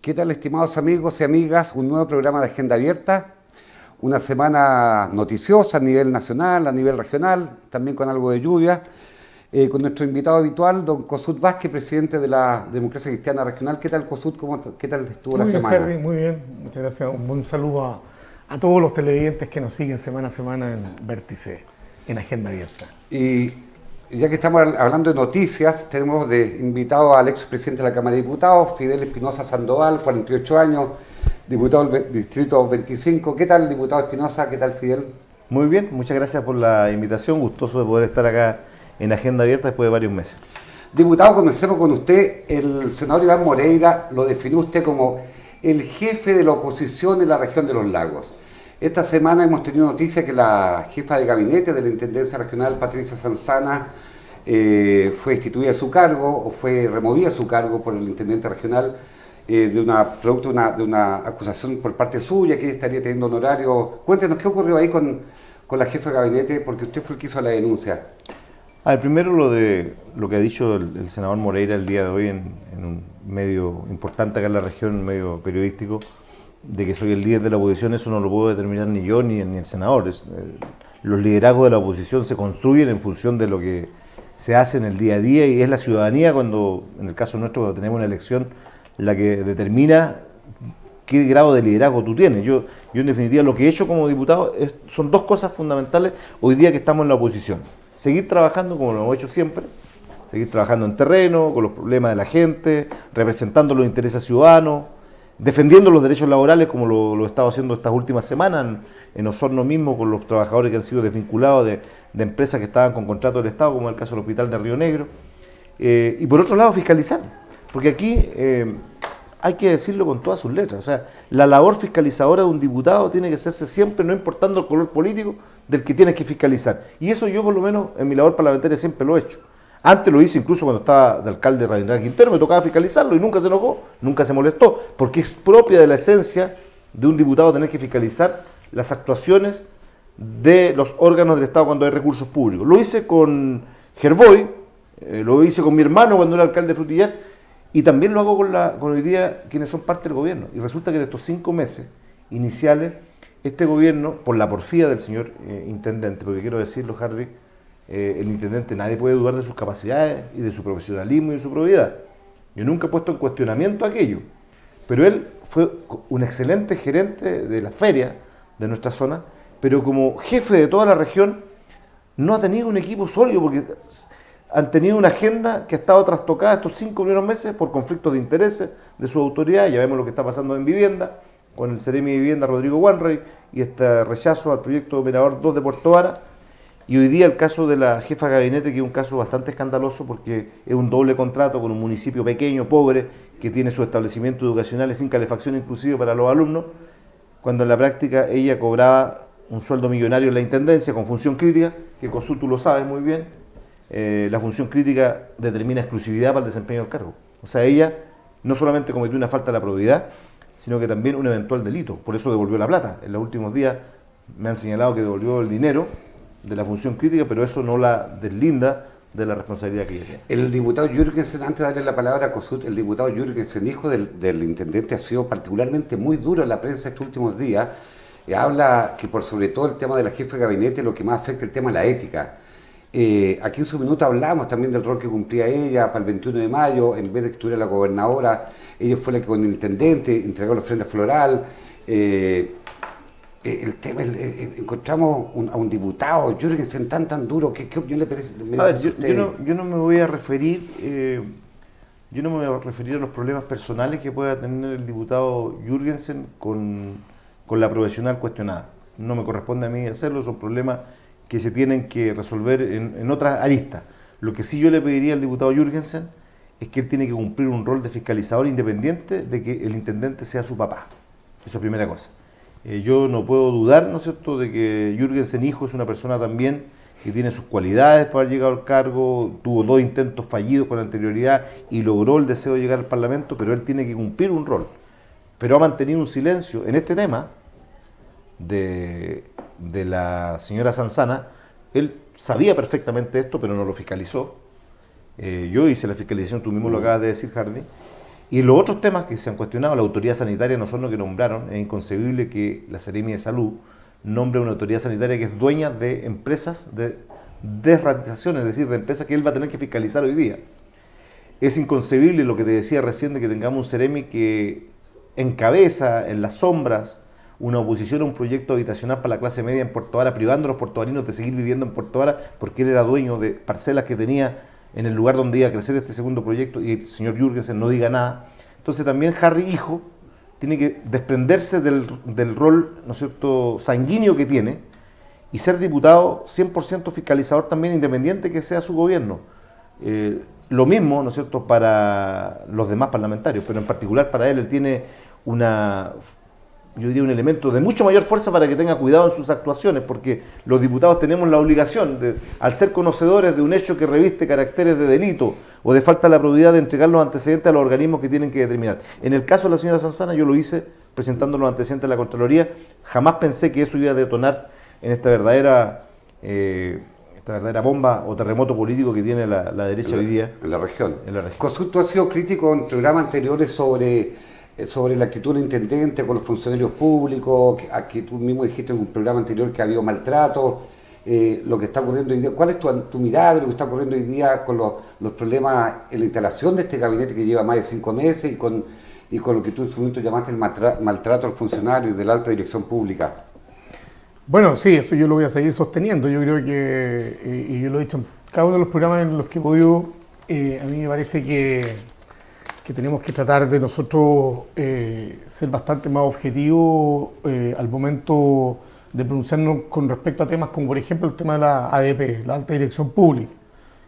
¿Qué tal, estimados amigos y amigas? Un nuevo programa de Agenda Abierta, una semana noticiosa a nivel nacional, a nivel regional, también con algo de lluvia, con nuestro invitado habitual, don Kossuth Vázquez, presidente de la Democracia Cristiana Regional. ¿Qué tal, Kossuth? ¿Qué tal estuvo la Muy bien, semana? Henry, muy bien. Muchas gracias. Un buen saludo a todos los televidentes que nos siguen semana a semana en Vértice, en Agenda Abierta. Y ya que estamos hablando de noticias, tenemos de invitado al expresidente de la Cámara de Diputados, Fidel Espinosa Sandoval, 48 años, diputado del Distrito 25. ¿Qué tal, diputado Espinosa? ¿Qué tal, Fidel? Muy bien, muchas gracias por la invitación, gustoso de poder estar acá en Agenda Abierta después de varios meses. Diputado, comencemos con usted. El senador Iván Moreira lo definió usted como el jefe de la oposición en la región de los lagos. Esta semana hemos tenido noticia que la jefa de gabinete de la Intendencia Regional, Patricia Sanzana, fue destituida de su cargo o fue removida de su cargo por el intendente regional producto de una acusación por parte suya, que ella estaría teniendo honorario. Cuéntenos qué ocurrió ahí con la jefa de gabinete, porque usted fue el que hizo la denuncia. Primero lo que ha dicho el senador Moreira el día de hoy en un medio importante acá en la región, un medio periodístico, de que soy el líder de la oposición. Eso no lo puedo determinar ni yo ni el senador. Los liderazgos de la oposición se construyen en función de lo que se hace en el día a día, y es la ciudadanía, cuando, en el caso nuestro, cuando tenemos una elección, la que determina qué grado de liderazgo tú tienes. Yo en definitiva lo que he hecho como diputado son dos cosas fundamentales hoy día que estamos en la oposición: seguir trabajando como lo hemos hecho siempre, seguir trabajando en terreno, con los problemas de la gente, representando los intereses ciudadanos, defendiendo los derechos laborales como lo he estado haciendo estas últimas semanas en Osorno mismo, con los trabajadores que han sido desvinculados de empresas que estaban con contrato del Estado, como el caso del Hospital de Río Negro. Y por otro lado, fiscalizar, porque aquí hay que decirlo con todas sus letras. O sea, la labor fiscalizadora de un diputado tiene que hacerse siempre, no importando el color político del que tienes que fiscalizar. Y eso yo, por lo menos, en mi labor parlamentaria siempre lo he hecho. Antes lo hice incluso cuando estaba de alcalde Rabindranath Quintero, me tocaba fiscalizarlo y nunca se enojó, nunca se molestó, porque es propia de la esencia de un diputado tener que fiscalizar las actuaciones de los órganos del Estado cuando hay recursos públicos. Lo hice con Gerboy, lo hice con mi hermano cuando era alcalde de Frutillar, y también lo hago con hoy día quienes son parte del gobierno. Y resulta que de estos 5 meses iniciales, este gobierno, por la porfía del señor intendente, porque quiero decirlo, Hardy, el intendente, nadie puede dudar de sus capacidades y de su profesionalismo y de su probidad. Yo nunca he puesto en cuestionamiento aquello, pero él fue un excelente gerente de la feria de nuestra zona, pero como jefe de toda la región no ha tenido un equipo sólido, porque han tenido una agenda que ha estado trastocada estos 5 primeros meses por conflictos de intereses de su autoridad. Ya vemos lo que está pasando en vivienda, con el Seremi de Vivienda Rodrigo Wanrey y este rechazo al proyecto Operador 2 de Puerto Vara. Y hoy día el caso de la jefa de gabinete, que es un caso bastante escandaloso porque es un doble contrato con un municipio pequeño, pobre, que tiene sus establecimientos educacionales sin calefacción inclusive para los alumnos, cuando en la práctica ella cobraba un sueldo millonario en la intendencia con función crítica, que Kossuth tú lo sabes muy bien. La función crítica determina exclusividad para el desempeño del cargo. O sea, ella no solamente cometió una falta de la probidad, sino que también un eventual delito. Por eso devolvió la plata. En los últimos días me han señalado que devolvió el dinero de la función crítica, pero eso no la deslinda de la responsabilidad que ella tiene. El diputado Jürgensen, antes de darle la palabra a Kossuth, el diputado Jürgensen, hijo del intendente, ha sido particularmente muy duro en la prensa estos últimos días. Habla que por sobre todo el tema de la jefa de gabinete, lo que más afecta es el tema de la ética. Aquí en su minuto hablamos también del rol que cumplía ella para el 21 de mayo, en vez de que estuviera la gobernadora, ella fue la que con el intendente entregó la ofrenda floral. El tema, encontramos a un diputado, Jürgensen, tan duro. ¿Qué opinión le merece a usted? Yo no me voy a referir, yo no me voy a referir a los problemas personales que pueda tener el diputado Jürgensen con la profesional cuestionada. No me corresponde a mí hacerlo, son problemas que se tienen que resolver en otras aristas. Lo que sí yo le pediría al diputado Jürgensen es que él tiene que cumplir un rol de fiscalizador independiente de que el intendente sea su papá. Esa es primera cosa. Yo no puedo dudar, ¿no es cierto?, de que Jürgensen hijo es una persona también que tiene sus cualidades para haber llegado al cargo, tuvo 2 intentos fallidos con anterioridad y logró el deseo de llegar al Parlamento, pero él tiene que cumplir un rol. Pero ha mantenido un silencio en este tema de la señora Sanzana. Él sabía perfectamente esto, pero no lo fiscalizó. Yo hice la fiscalización, tú mismo lo acabas de decir, Hardy, Y los otros temas que se han cuestionado, la autoridad sanitaria no son los que nombraron, es inconcebible que la Seremi de Salud nombre una autoridad sanitaria que es dueña de empresas de desratización, es decir, de empresas que él va a tener que fiscalizar hoy día. Es inconcebible lo que te decía recién de que tengamos un Seremi que encabeza en las sombras una oposición a un proyecto habitacional para la clase media en Puerto Vara, privando a los puertovarinos de seguir viviendo en Puerto Vara porque él era dueño de parcelas que tenía en el lugar donde iba a crecer este segundo proyecto y el señor Jürgensen no diga nada. Entonces también Harry, hijo, tiene que desprenderse del rol, ¿no es cierto?, sanguíneo que tiene y ser diputado 100% fiscalizador también, independiente que sea su gobierno. Lo mismo, ¿no es cierto?, para los demás parlamentarios, pero en particular para él tiene yo diría un elemento de mucho mayor fuerza para que tenga cuidado en sus actuaciones, porque los diputados tenemos la obligación, al ser conocedores de un hecho que reviste caracteres de delito o de falta de la probidad, de entregar los antecedentes a los organismos que tienen que determinar. En el caso de la señora Sanzana, yo lo hice presentando los antecedentes a la Contraloría. Jamás pensé que eso iba a detonar en esta verdadera bomba o terremoto político que tiene la derecha hoy día. En la región. En la región. Consulto ha sido crítico en programas anteriores sobre la actitud del intendente con los funcionarios públicos, que tú mismo dijiste en un programa anterior que ha habido maltrato, lo que está ocurriendo hoy día. ¿Cuál es tu mirada de lo que está ocurriendo hoy día con los problemas en la instalación de este gabinete que lleva más de 5 meses y con lo que tú en su momento llamaste el maltrato al funcionario de la alta dirección pública? Bueno, sí, eso yo lo voy a seguir sosteniendo. Yo creo que, y yo lo he dicho en cada uno de los programas en los que he podido, a mí me parece que tenemos que tratar de nosotros ser bastante más objetivos al momento de pronunciarnos con respecto a temas como, por ejemplo, el tema de la ADP, la Alta Dirección Pública.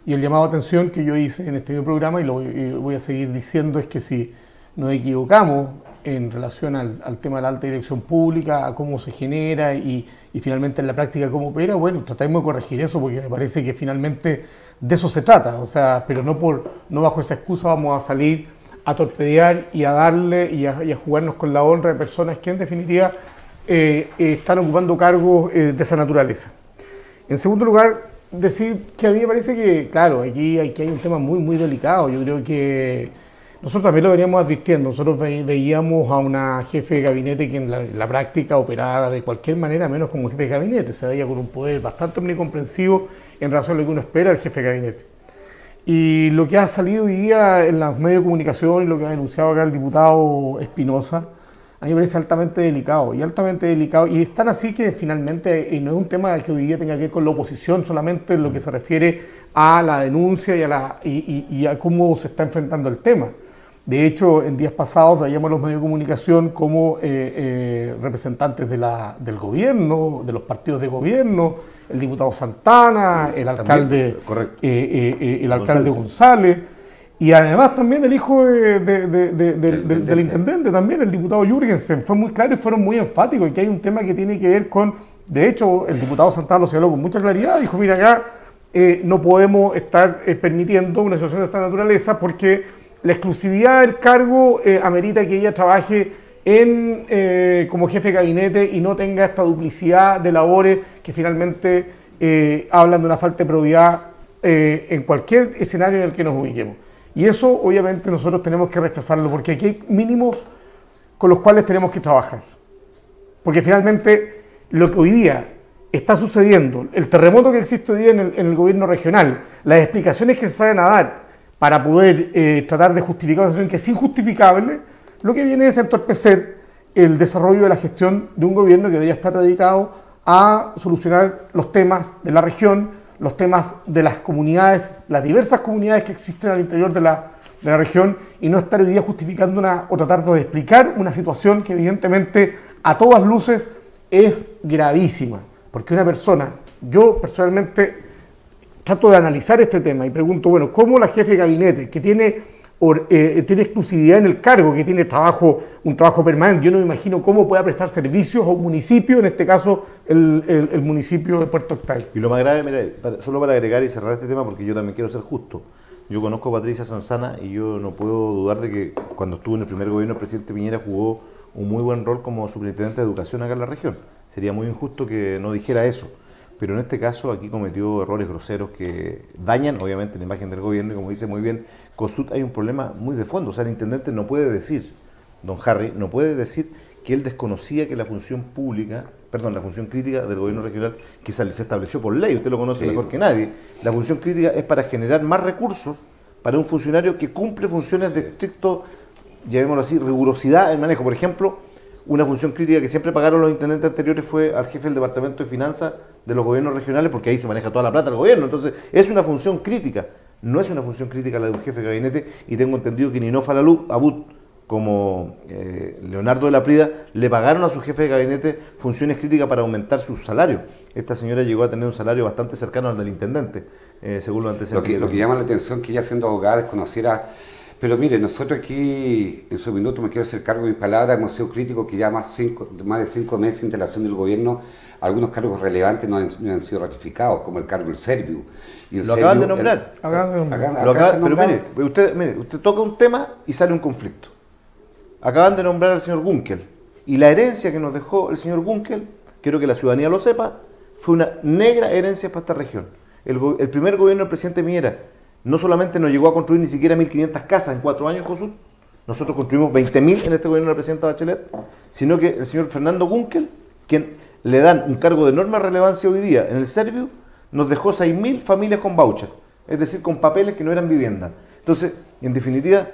Y el llamado a atención que yo hice en este programa, y lo voy a seguir diciendo, es que si nos equivocamos en relación al tema de la Alta Dirección Pública, a cómo se genera y finalmente en la práctica cómo opera, bueno, tratemos de corregir eso, porque me parece que finalmente de eso se trata, o sea, pero no bajo esa excusa vamos a salir a torpedear y a darle y a jugarnos con la honra de personas que en definitiva están ocupando cargos de esa naturaleza. En segundo lugar, decir que a mí me parece que, claro, aquí hay un tema muy, muy delicado. Yo creo que nosotros también lo veníamos advirtiendo. Nosotros veíamos a una jefe de gabinete que en la práctica operaba de cualquier manera, menos como jefe de gabinete. Se veía con un poder bastante omnicomprensivo en relación a lo que uno espera del jefe de gabinete. Y lo que ha salido hoy día en los medios de comunicación y lo que ha denunciado acá el diputado Espinosa, a mí me parece altamente delicado. Y es tan así que finalmente no es un tema que hoy día tenga que ver con la oposición, solamente en lo que se refiere a la denuncia y a cómo se está enfrentando el tema. De hecho, en días pasados veíamos en los medios de comunicación como representantes del gobierno, de los partidos de gobierno, el diputado Santana, el alcalde, González, y además también el hijo del intendente, también el diputado Jürgensen, fue muy claro y fueron muy enfáticos, y que hay un tema que tiene que ver con, de hecho, el diputado Santana lo señaló con mucha claridad, dijo, mira, acá no podemos estar permitiendo una situación de esta naturaleza porque la exclusividad del cargo amerita que ella trabaje como jefe de gabinete y no tenga esta duplicidad de labores que finalmente hablan de una falta de probidad en cualquier escenario en el que nos ubiquemos. Y eso obviamente nosotros tenemos que rechazarlo porque aquí hay mínimos con los cuales tenemos que trabajar. Porque finalmente lo que hoy día está sucediendo, el terremoto que existe hoy día en el gobierno regional, las explicaciones que se saben a dar para poder tratar de justificar una situación que es injustificable, lo que viene es entorpecer el desarrollo de la gestión de un gobierno que debería estar dedicado a solucionar los temas de la región, los temas de las comunidades, las diversas comunidades que existen al interior de la región, y no estar hoy día justificando o tratando de explicar una situación que evidentemente a todas luces es gravísima. Porque una persona, yo personalmente trato de analizar este tema y pregunto, bueno, ¿cómo la jefe de gabinete que tiene exclusividad en el cargo, que tiene un trabajo permanente, yo no me imagino cómo pueda prestar servicios a un municipio, en este caso el municipio de Puerto Octavio? Y lo más grave, mira, solo para agregar y cerrar este tema, porque yo también quiero ser justo. Yo conozco a Patricia Sanzana y yo no puedo dudar de que cuando estuvo en el primer gobierno el presidente Piñera jugó un muy buen rol como superintendente de educación acá en la región. Sería muy injusto que no dijera eso. Pero en este caso aquí cometió errores groseros que dañan obviamente la imagen del gobierno y, como dice muy bien, COSUT hay un problema muy de fondo. O sea, el intendente no puede decir, don Harry, no puede decir que él desconocía que la función pública, perdón, la función crítica del gobierno regional, que se estableció por ley, usted lo conoce mejor que nadie, la función crítica es para generar más recursos para un funcionario que cumple funciones de estricto, llamémoslo así, rigurosidad en el manejo. Por ejemplo, una función crítica que siempre pagaron los intendentes anteriores fue al jefe del Departamento de Finanzas de los gobiernos regionales, porque ahí se maneja toda la plata del gobierno. Entonces, es una función crítica, no es una función crítica la de un jefe de gabinete, y tengo entendido que Ninó Abud, como Leonardo de la Prida, le pagaron a su jefe de gabinete funciones críticas para aumentar su salario. Esta señora llegó a tener un salario bastante cercano al del intendente, según los antecedentes. Lo que llama la atención es que ella, siendo abogada, desconociera. Pero mire, nosotros aquí, en su minuto, me quiero hacer cargo de mis palabras, hemos sido críticos que ya más de 5 meses de instalación del gobierno, algunos cargos relevantes no han sido ratificados, como el cargo del Serviu. Y el lo acaban de nombrar. Pero usted toca un tema y sale un conflicto. Acaban de nombrar al señor Gunkel. Y la herencia que nos dejó el señor Gunkel, quiero que la ciudadanía lo sepa, fue una negra herencia para esta región. El primer gobierno del presidente Piñera no solamente nos llegó a construir ni siquiera 1.500 casas en 4 años, COSUT, nosotros construimos 20.000 en este gobierno de la presidenta Bachelet, sino que el señor Fernando Gunkel, quien le dan un cargo de enorme relevancia hoy día en el Serviu, nos dejó 6.000 familias con voucher, es decir, con papeles que no eran vivienda. Entonces, en definitiva,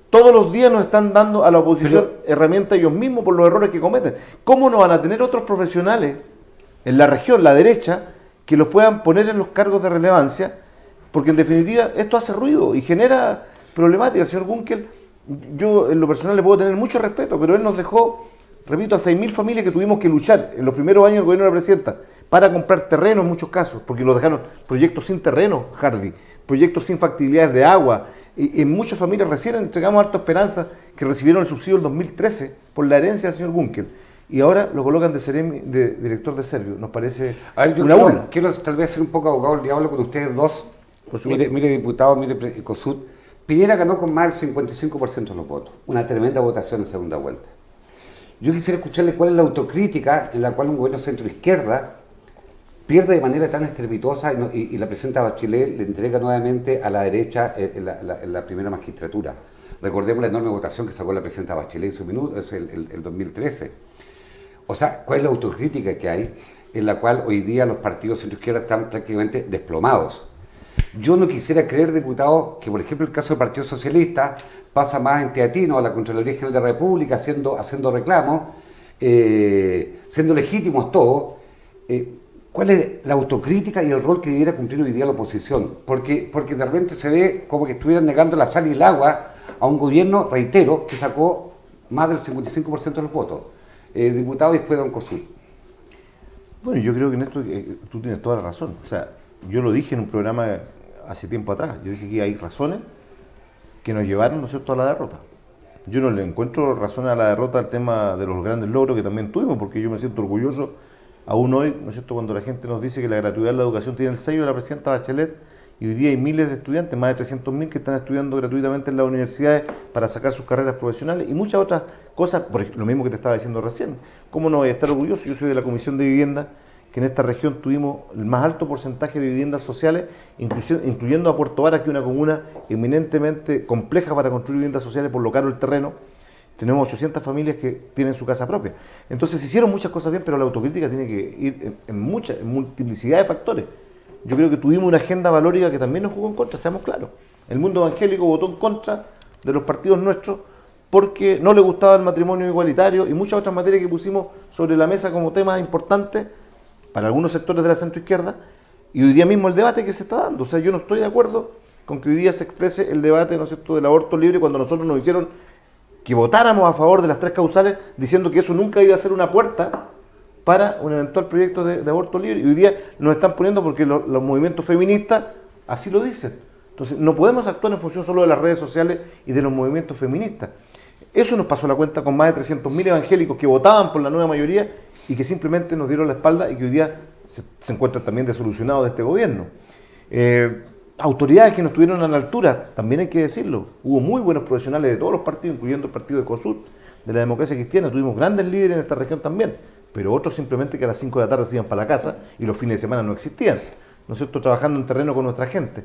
todos los días nos están dando a la oposición herramientas ellos mismos por los errores que cometen. ¿Cómo no van a tener otros profesionales en la región, la derecha, que los puedan poner en los cargos de relevancia? Porque en definitiva esto hace ruido y genera problemática. El señor Gunkel, yo en lo personal le puedo tener mucho respeto, pero él nos dejó, repito, a 6.000 familias que tuvimos que luchar en los primeros años del gobierno de la presidenta para comprar terreno en muchos casos, porque los dejaron proyectos sin terreno, Hardy, proyectos sin factibilidades de agua. Y en muchas familias recién entregamos harta esperanza que recibieron el subsidio del 2013 por la herencia del señor Gunkel. Y ahora lo colocan de director de Serviu. Nos parece una burla. Quiero tal vez ser un poco abogado del diablo con ustedes dos. Mire, diputado, mire, COSUT. Piñera ganó con más del 55% de los votos. Una tremenda votación en segunda vuelta. Yo quisiera escucharle cuál es la autocrítica en la cual un gobierno centro-izquierda pierde de manera tan estrepitosa y la presidenta Bachelet le entrega nuevamente a la derecha en la primera magistratura. Recordemos la enorme votación que sacó la presidenta Bachelet en su minuto, es el 2013. O sea, ¿cuál es la autocrítica que hay en la cual hoy día los partidos centro-izquierda están prácticamente desplomados? Yo no quisiera creer, diputado, que por ejemplo el caso del Partido Socialista pasa más en teatino a la Contraloría General de la República haciendo reclamos, siendo legítimos todos. ¿Cuál es la autocrítica y el rol que debiera cumplir hoy día la oposición? Porque de repente se ve como que estuvieran negando la sal y el agua a un gobierno, reitero, que sacó más del 55% de los votos. Diputado, y después don COSUT. Bueno, yo creo que en esto tú tienes toda la razón. O sea, yo lo dije en un programa hace tiempo atrás. Yo dije que hay razones que nos llevaron, ¿no es cierto?, a la derrota. Yo no le encuentro razones a la derrota al tema de los grandes logros que también tuvimos, porque yo me siento orgulloso aún hoy, ¿no es cierto?, cuando la gente nos dice que la gratuidad de la educación tiene el sello de la presidenta Bachelet, y hoy día hay miles de estudiantes, más de 300.000 que están estudiando gratuitamente en las universidades para sacar sus carreras profesionales y muchas otras cosas, por ejemplo, lo mismo que te estaba diciendo recién. ¿Cómo no voy a estar orgulloso? Yo soy de la Comisión de Vivienda, que en esta región tuvimos el más alto porcentaje de viviendas sociales, incluyendo a Puerto Varas, que es una comuna eminentemente compleja para construir viviendas sociales por lo caro el terreno. Tenemos 800 familias que tienen su casa propia. Entonces se hicieron muchas cosas bien, pero la autocrítica tiene que ir en multiplicidad de factores. Yo creo que tuvimos una agenda valórica que también nos jugó en contra, seamos claros. El mundo evangélico votó en contra de los partidos nuestros porque no le gustaba el matrimonio igualitario y muchas otras materias que pusimos sobre la mesa como temas importantes para algunos sectores de la centroizquierda, y hoy día mismo el debate que se está dando. O sea, yo no estoy de acuerdo con que hoy día se exprese el debate, ¿no es cierto?, del aborto libre, cuando nosotros nos hicieron que votáramos a favor de las 3 causales, diciendo que eso nunca iba a ser una puerta para un eventual proyecto de aborto libre. Y hoy día nos están poniendo porque los movimientos feministas así lo dicen. Entonces, no podemos actuar en función solo de las redes sociales y de los movimientos feministas. Eso nos pasó la cuenta con más de 300.000 evangélicos que votaban por la nueva mayoría y que simplemente nos dieron la espalda y que hoy día se encuentran también desolucionados de este gobierno. Autoridades que no estuvieron a la altura, también hay que decirlo. Hubo muy buenos profesionales de todos los partidos, incluyendo el partido de COSUT, de la democracia cristiana. Tuvimos grandes líderes en esta región también, pero otros simplemente que a las 5 de la tarde se iban para la casa y los fines de semana no existían, ¿no es cierto?, trabajando en terreno con nuestra gente.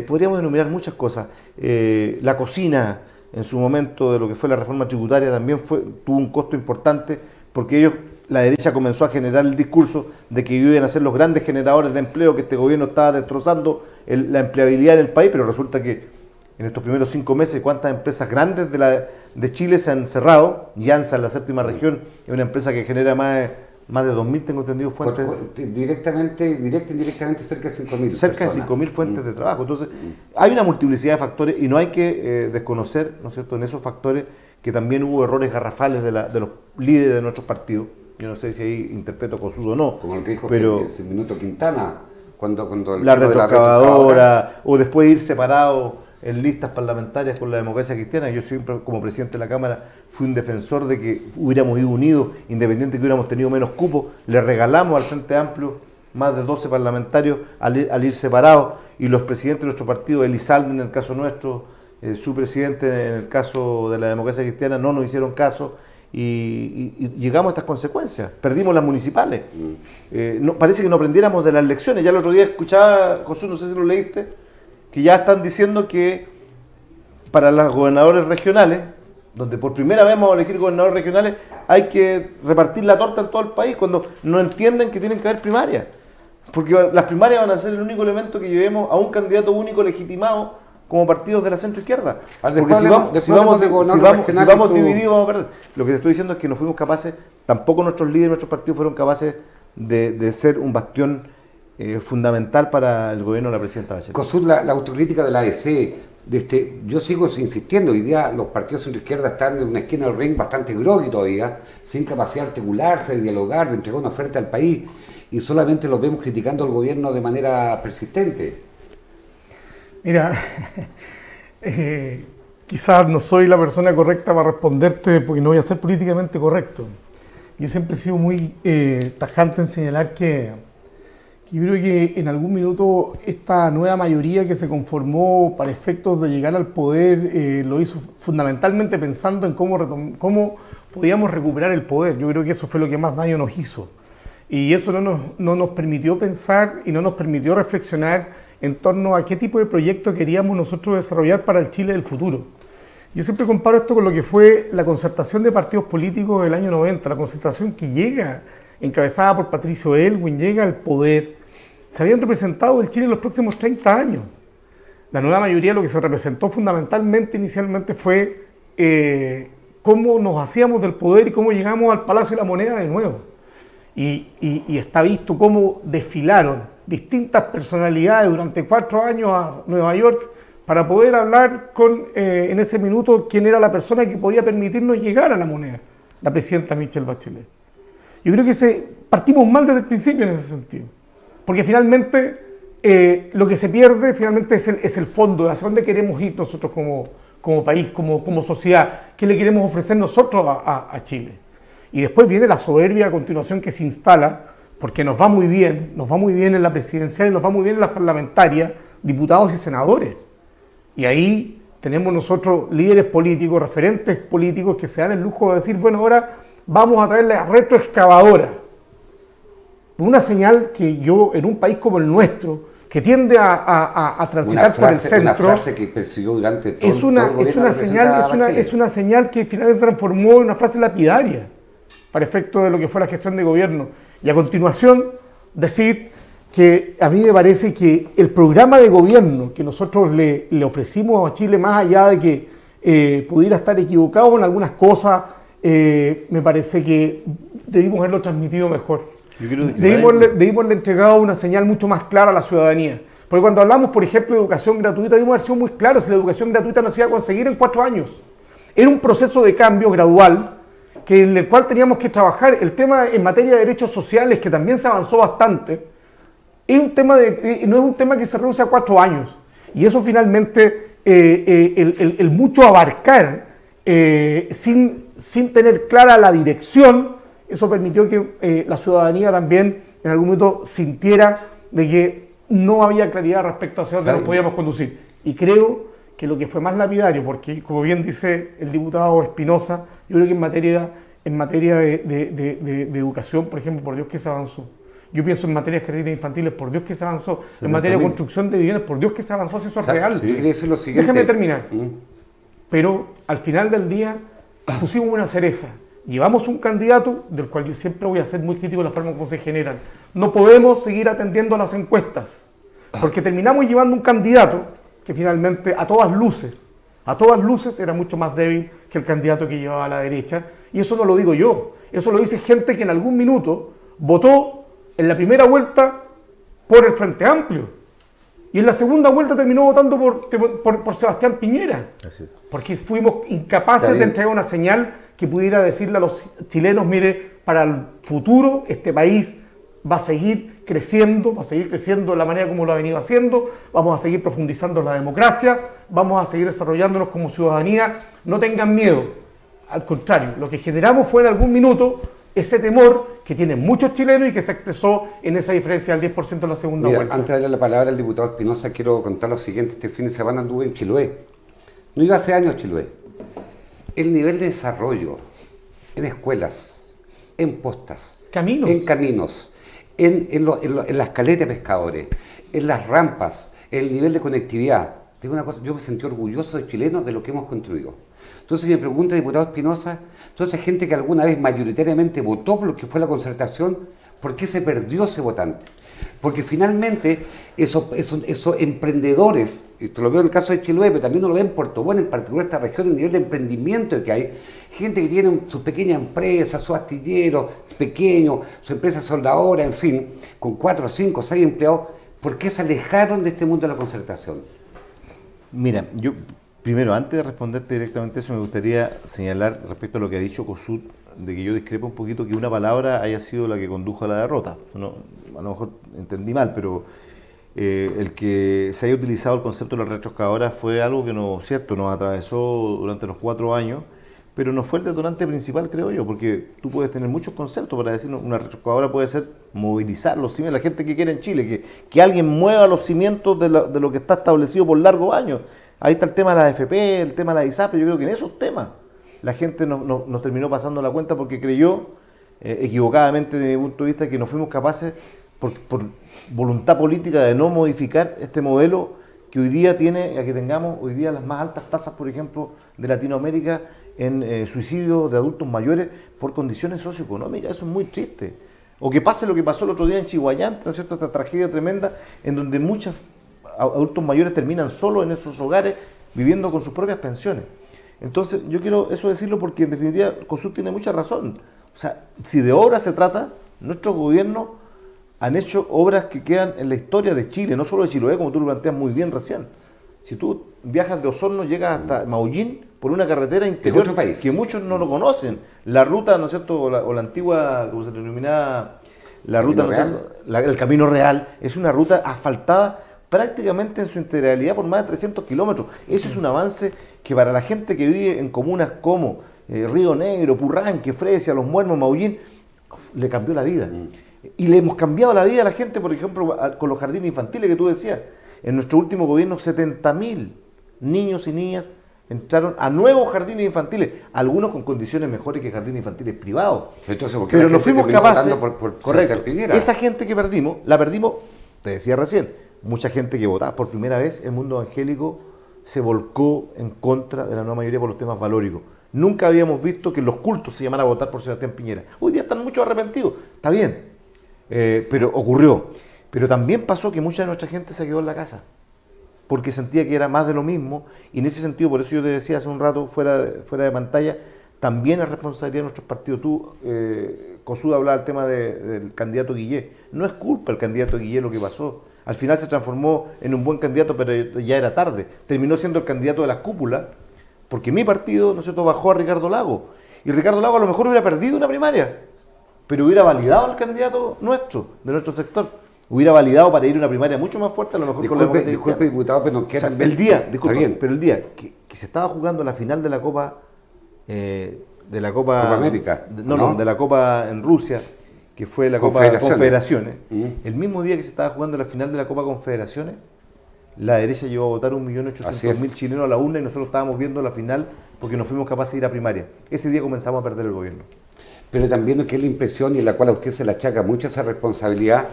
Podríamos enumerar muchas cosas. La cocina, en su momento, de lo que fue la reforma tributaria, también tuvo un costo importante, porque la derecha comenzó a generar el discurso de que iban a ser los grandes generadores de empleo, que este gobierno estaba destrozando la empleabilidad en el país, pero resulta que en estos primeros 5 meses, ¿cuántas empresas grandes de Chile se han cerrado? Yansa, en la séptima región, es una empresa que genera más de 2.000, tengo entendido, fuentes. Directa e indirectamente, cerca de 5.000. Cerca de 5.000 fuentes de trabajo. Entonces, hay una multiplicidad de factores y no hay que desconocer, ¿no es cierto?, en esos factores que también hubo errores garrafales de los líderes de nuestros partidos. Yo no sé si ahí interpreto Cosudo o no. Como el que dijo pero ese minuto Quintana, cuando la retroexcavadora, o después ir separados en listas parlamentarias con la democracia cristiana. Yo siempre, como presidente de la Cámara, fui un defensor de que hubiéramos ido unidos, independiente de que hubiéramos tenido menos cupos. Le regalamos al Frente Amplio más de 12 parlamentarios al ir separados, y los presidentes de nuestro partido, Elizalde en el caso nuestro, su presidente en el caso de la democracia cristiana, no nos hicieron caso. Y llegamos a estas consecuencias. Perdimos las municipales. Parece que no aprendiéramos de las lecciones. Ya el otro día escuchaba, José, no sé si lo leíste, que ya están diciendo que para los gobernadores regionales, donde por primera vez vamos a elegir gobernadores regionales, hay que repartir la torta en todo el país, cuando no entienden que tienen que haber primarias. Porque las primarias van a ser el único elemento que llevemos a un candidato único legitimado como partidos de la centro-izquierda. Porque si vamos divididos, vamos a perder. Lo que te estoy diciendo es que no fuimos capaces, tampoco nuestros líderes, nuestros partidos fueron capaces de ser un bastión fundamental para el gobierno de la presidenta Bachelet. Cosur, la autocrítica de la ADC, yo sigo insistiendo, hoy día los partidos centro-izquierda están en una esquina del ring bastante grogui todavía, sin capacidad de articularse, de dialogar, de entregar una oferta al país, y solamente los vemos criticando al gobierno de manera persistente. Mira, quizás no soy la persona correcta para responderte, porque no voy a ser políticamente correcto. Yo siempre he sido muy tajante en señalar que yo creo que en algún minuto esta nueva mayoría que se conformó para efectos de llegar al poder lo hizo fundamentalmente pensando en cómo podíamos recuperar el poder. Yo creo que eso fue lo que más daño nos hizo. Y eso no nos permitió pensar y no nos permitió reflexionar en torno a qué tipo de proyecto queríamos nosotros desarrollar para el Chile del futuro. Yo siempre comparo esto con lo que fue la concertación de partidos políticos del año 90, la concertación que llega, encabezada por Patricio Elwin, llega al poder. Se habían representado el Chile en los próximos 30 años. La nueva mayoría lo que se representó fundamentalmente inicialmente fue cómo nos hacíamos del poder y cómo llegamos al Palacio de la Moneda de nuevo. Y está visto cómo desfilaron distintas personalidades durante 4 años a Nueva York para poder hablar en ese minuto quién era la persona que podía permitirnos llegar a la moneda, la presidenta Michelle Bachelet. Yo creo que partimos mal desde el principio en ese sentido, porque finalmente lo que se pierde finalmente es el fondo, de hacia dónde queremos ir nosotros como país, como sociedad, qué le queremos ofrecer nosotros a Chile. Y después viene la soberbia a continuación que se instala, porque nos va muy bien en la presidencial y nos va muy bien en las parlamentarias, diputados y senadores. Y ahí tenemos nosotros líderes políticos, referentes políticos que se dan el lujo de decir, bueno, ahora vamos a traer la retroexcavadora. Una señal que yo, en un país como el nuestro, que tiende a transitar por el centro, una frase que persiguió durante todo es una señal que finalmente se transformó en una frase lapidaria para efecto de lo que fue la gestión de gobierno. Y a continuación, decir que a mí me parece que el programa de gobierno que nosotros le ofrecimos a Chile, más allá de que pudiera estar equivocado en algunas cosas, me parece que debimos haberlo transmitido mejor. Debimos haberle entregado una señal mucho más clara a la ciudadanía. Porque cuando hablamos, por ejemplo, de educación gratuita, debimos haber sido muy claros si la educación gratuita no se iba a conseguir en 4 años. Era un proceso de cambio gradual, en el cual teníamos que trabajar. El tema en materia de derechos sociales, que también se avanzó bastante, no es un tema que se reduce a 4 años. Y eso finalmente, el mucho abarcar sin tener clara la dirección, eso permitió que la ciudadanía también en algún momento sintiera de que no había claridad respecto a hacia dónde nos podíamos conducir. Y creo que lo que fue más lapidario, porque como bien dice el diputado Espinosa, yo creo que en materia de educación, por ejemplo, por Dios que se avanzó. Yo pienso en materia de jardines infantiles, por Dios que se avanzó. En 70.000. materia de construcción de viviendas, por Dios que se avanzó, si eso es real. Yo quería decir lo siguiente. Déjame terminar. Pero al final del día pusimos una cereza. Llevamos un candidato del cual yo siempre voy a ser muy crítico de la forma como se generan. No podemos seguir atendiendo a las encuestas, porque terminamos llevando un candidato que finalmente a todas luces era mucho más débil que el candidato que llevaba a la derecha. Y eso no lo digo yo, eso lo dice gente que en algún minuto votó en la primera vuelta por el Frente Amplio. Y en la segunda vuelta terminó votando por Sebastián Piñera. Porque fuimos incapaces de entregar una señal que pudiera decirle a los chilenos, mire, para el futuro este país va a seguir creciendo de la manera como lo ha venido haciendo, vamos a seguir profundizando en la democracia, vamos a seguir desarrollándonos como ciudadanía, no tengan miedo. Al contrario, lo que generamos fue en algún minuto ese temor que tienen muchos chilenos y que se expresó en esa diferencia del 10% en la segunda vuelta. Antes de darle la palabra al diputado Espinosa, quiero contar lo siguiente. Este fin de semana anduve en Chiloé. No iba hace años a Chiloé. El nivel de desarrollo en escuelas, en postas, en caminos, en las caletas de pescadores, en las rampas, el nivel de conectividad. Digo una cosa, yo me sentí orgulloso de chilenos de lo que hemos construido. Entonces me pregunta, diputado Espinosa, toda esa gente que alguna vez mayoritariamente votó por lo que fue la concertación, ¿por qué se perdió ese votante? Porque finalmente esos emprendedores, esto lo veo en el caso de Chiloé, pero también lo veo en Puerto Bueno, en particular esta región, el nivel de emprendimiento que hay, gente que tiene sus pequeñas empresas, sus astilleros pequeños, su empresa soldadora, en fin, con 4, 5, 6 empleados, ¿por qué se alejaron de este mundo de la concertación? Mira, yo primero, antes de responderte directamente eso, me gustaría señalar respecto a lo que ha dicho Kossuth, de que yo discrepo un poquito que una palabra haya sido la que condujo a la derrota. No, a lo mejor entendí mal, pero el que se haya utilizado el concepto de la retroexcavadora fue algo que nos atravesó durante los 4 años, pero no fue el detonante principal, creo yo, porque tú puedes tener muchos conceptos para decir una retroexcavadora puede ser movilizar los cimientos, la gente que quiere en Chile, que alguien mueva los cimientos de lo que está establecido por largos años. Ahí está el tema de la AFP, el tema de la ISAPRE. Yo creo que en esos temas la gente nos terminó pasando la cuenta porque creyó, equivocadamente de mi punto de vista, que no fuimos capaces, por voluntad política, de no modificar este modelo que hoy día tiene, a que tengamos hoy día las más altas tasas, por ejemplo, de Latinoamérica en suicidio de adultos mayores por condiciones socioeconómicas. Eso es muy triste. O que pase lo que pasó el otro día en Chihuayante, ¿no es cierto?, esta tragedia tremenda en donde muchos adultos mayores terminan solos en esos hogares viviendo con sus propias pensiones. Entonces, yo quiero eso decirlo porque en definitiva Kossuth tiene mucha razón. O sea, si de obras se trata, nuestros gobiernos han hecho obras que quedan en la historia de Chile, no solo de Chiloé, como tú lo planteas muy bien recién. Si tú viajas de Osorno, llegas hasta Maullín por una carretera interior que muchos no lo conocen. La ruta, ¿no es cierto?, o la antigua, como se denominaba, la ruta, ¿no es cierto?, el Camino Real, es una ruta asfaltada prácticamente en su integralidad por más de 300 kilómetros. Eso es un avance que para la gente que vive en comunas como Río Negro, Purranque, Fresia, Los Muermos, Maullín, le cambió la vida. Y le hemos cambiado la vida a la gente, por ejemplo, con los jardines infantiles que tú decías. En nuestro último gobierno, 70.000 niños y niñas entraron a nuevos jardines infantiles, algunos con condiciones mejores que jardines infantiles privados. Entonces, ¿por qué pero no fuimos capaces, correcto, esa gente que perdimos, la perdimos, te decía recién, mucha gente que votaba. Por primera vez el mundo evangélico se volcó en contra de la nueva mayoría por los temas valóricos. Nunca habíamos visto que los cultos se llamaran a votar por Sebastián Piñera. Hoy día están muchos arrepentidos, está bien, pero ocurrió. Pero también pasó que mucha de nuestra gente se quedó en la casa, porque sentía que era más de lo mismo, y en ese sentido, por eso yo te decía hace un rato, fuera de pantalla, también es responsabilidad de nuestros partidos. Tú, Kossuth, hablaba del tema del candidato Guillé. No es culpa del candidato Guillé lo que pasó. Al final se transformó en un buen candidato, pero ya era tarde. Terminó siendo el candidato de las cúpulas, porque mi partido, ¿no es cierto?, bajó a Ricardo Lagos. Y Ricardo Lagos a lo mejor hubiera perdido una primaria, pero hubiera validado al candidato nuestro, de nuestro sector. Hubiera validado para ir a una primaria mucho más fuerte, a lo mejor. Disculpe, diputado, pero no quiero... pero el día que se estaba jugando la final de la Copa... Copa América. De la Copa en Rusia, que fue la Copa Confederaciones. El mismo día que se estaba jugando la final de la Copa Confederaciones, la derecha llegó a votar 1.800.000 chilenos a la urna y nosotros estábamos viendo la final porque no fuimos capaces de ir a primaria. Ese día comenzamos a perder el gobierno. Pero también que es la impresión y en la cual a usted se le achaca mucha esa responsabilidad,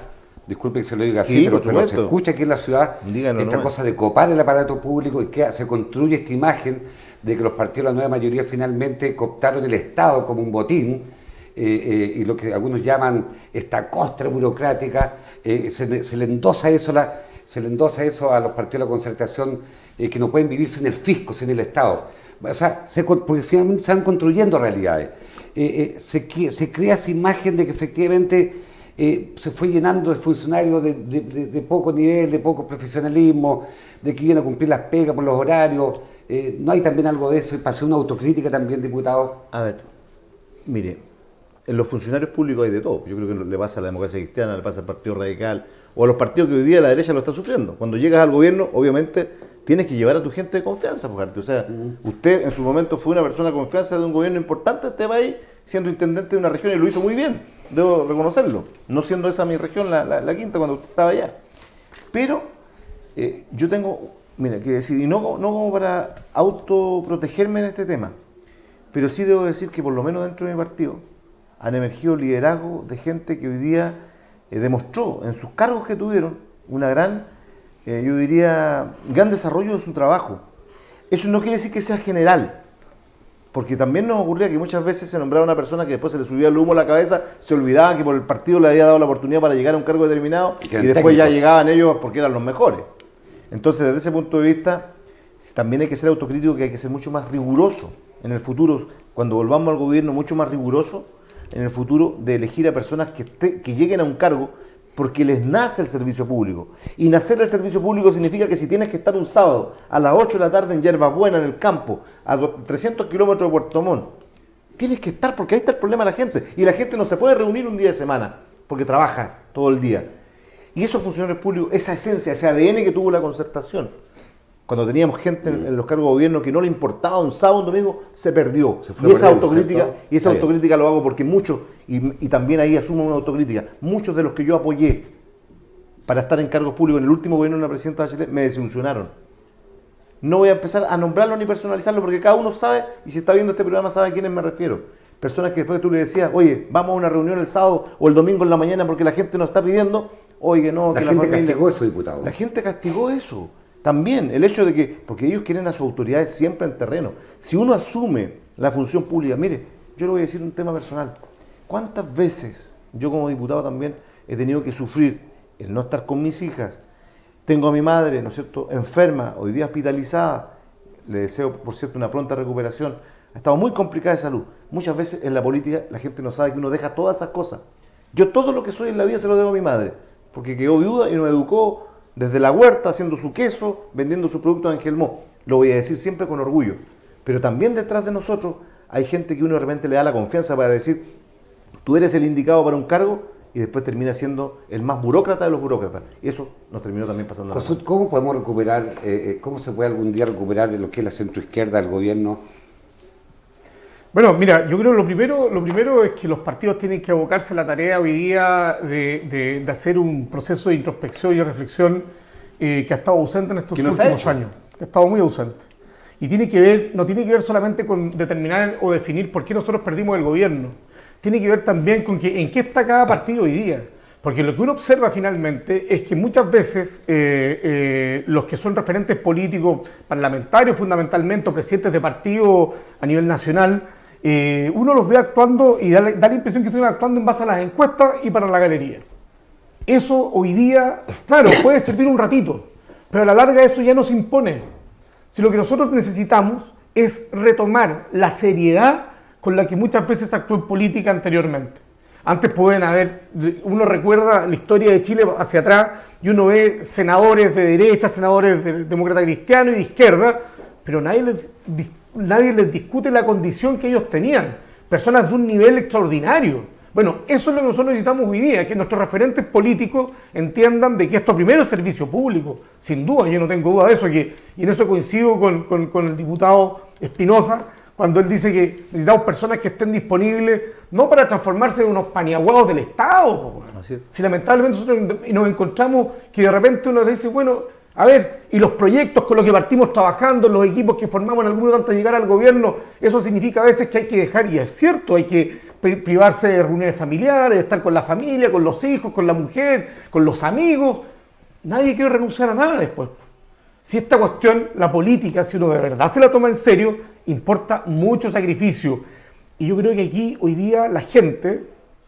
disculpe que se lo diga así, Sí, pero por se supuesto. escucha aquí en la ciudad Díganlo esta nomás. cosa de copar el aparato público y que se construye esta imagen de que los partidos de la nueva mayoría finalmente cooptaron el Estado como un botín y lo que algunos llaman esta costra burocrática, se le endosa eso a los partidos de la concertación que no pueden vivir sin el fisco, sin el Estado. O sea, porque finalmente se van construyendo realidades. Se crea esa imagen de que efectivamente se fue llenando de funcionarios de poco nivel, de poco profesionalismo, de que iban a cumplir las pegas por los horarios. ¿No hay también algo de eso? Y para hacer una autocrítica también, diputado. A ver, mire, en los funcionarios públicos hay de todo. Yo creo que le pasa a la democracia cristiana, le pasa al Partido Radical, o a los partidos que hoy día la derecha lo está sufriendo. Cuando llegas al gobierno, obviamente, tienes que llevar a tu gente de confianza, fíjate. O sea, usted en su momento fue una persona de confianza de un gobierno importante de este país, siendo intendente de una región, y lo hizo muy bien, debo reconocerlo. No siendo esa mi región, la quinta, cuando usted estaba allá. Pero yo tengo, mira, que decir, y no como para autoprotegerme en este tema, pero sí debo decir que por lo menos dentro de mi partido han emergido liderazgos de gente que hoy día demostró en sus cargos que tuvieron una gran, yo diría, gran desarrollo de su trabajo. Eso no quiere decir que sea general, porque también nos ocurría que muchas veces se nombraba una persona que después se le subía el humo a la cabeza, se olvidaba que por el partido le había dado la oportunidad para llegar a un cargo determinado y después ya llegaban ellos porque eran los mejores. Entonces, desde ese punto de vista, también hay que ser autocrítico, que hay que ser mucho más riguroso en el futuro, cuando volvamos al gobierno, mucho más riguroso en el futuro de elegir a personas que lleguen a un cargo porque les nace el servicio público. Y nacer el servicio público significa que si tienes que estar un sábado a las 8 de la tarde en Yerba Buena, en el campo, a 300 kilómetros de Puerto Montt, tienes que estar porque ahí está el problema de la gente. Y la gente no se puede reunir un día de semana porque trabaja todo el día. Y esos funcionarios públicos, esa esencia, ese ADN que tuvo la concertación, cuando teníamos gente en los cargos de gobierno que no le importaba un sábado, un domingo, se perdió. Y esa autocrítica lo hago porque muchos, y también ahí asumo una autocrítica, muchos de los que yo apoyé para estar en cargos públicos en el último gobierno de la presidenta Bachelet me desilusionaron. No voy a empezar a nombrarlo ni personalizarlo porque cada uno sabe, y si está viendo este programa sabe a quiénes me refiero. Personas que después tú le decías, oye, vamos a una reunión el sábado o el domingo en la mañana porque la gente nos está pidiendo, oye, no, La gente castigó eso, diputado. La gente castigó eso. También el hecho de que, porque ellos quieren a sus autoridades siempre en terreno. Si uno asume la función pública, mire, yo le voy a decir un tema personal. ¿Cuántas veces yo como diputado también he tenido que sufrir el no estar con mis hijas? Tengo a mi madre, ¿no es cierto?, enferma, hoy día hospitalizada. Le deseo, por cierto, una pronta recuperación. Ha estado muy complicada de salud. Muchas veces en la política la gente no sabe que uno deja todas esas cosas. Yo todo lo que soy en la vida se lo debo a mi madre, porque quedó viuda y nos educó desde la huerta, haciendo su queso, vendiendo su producto en Angelmó. Lo voy a decir siempre con orgullo. Pero también detrás de nosotros hay gente que uno de repente le da la confianza para decir, tú eres el indicado para un cargo, y después termina siendo el más burócrata de los burócratas. Y eso nos terminó también pasando. ¿Cómo podemos recuperar, cómo se puede algún día recuperar lo que es la centroizquierda del gobierno? Bueno, mira, yo creo que lo primero es que los partidos tienen que abocarse a la tarea hoy día de hacer un proceso de introspección y reflexión que ha estado ausente en estos últimos años, que ha estado muy ausente. Y no tiene que ver solamente con determinar o definir por qué nosotros perdimos el gobierno, tiene que ver también con en qué está cada partido hoy día. Porque lo que uno observa finalmente es que muchas veces los que son referentes políticos, parlamentarios fundamentalmente, o presidentes de partido a nivel nacional, uno los ve actuando y da la impresión que están actuando en base a las encuestas y para la galería. Eso hoy día, claro, puede servir un ratito, pero a la larga eso ya no se impone. Si lo que nosotros necesitamos es retomar la seriedad con la que muchas veces actuó en política anteriormente. Antes uno recuerda la historia de Chile hacia atrás y uno ve senadores de derecha, senadores de demócrata cristiano y de izquierda, pero nadie les discute la condición que ellos tenían, personas de un nivel extraordinario. Bueno, eso es lo que nosotros necesitamos hoy día, que nuestros referentes políticos entiendan de que esto primero es servicio público, sin duda, yo no tengo duda de eso, y en eso coincido con el diputado Espinosa, cuando él dice que necesitamos personas que estén disponibles, no para transformarse en unos paniaguados del Estado. Si lamentablemente nosotros nos encontramos que de repente uno le dice, bueno, a ver, y los proyectos con los que partimos trabajando, los equipos que formamos en algún momento antes de llegar al gobierno, eso significa a veces que hay que dejar, y es cierto, hay que privarse de reuniones familiares, de estar con la familia, con los hijos, con la mujer, con los amigos. Nadie quiere renunciar a nada después. Si esta cuestión, la política, si uno de verdad se la toma en serio, importa mucho sacrificio. Y yo creo que aquí hoy día la gente,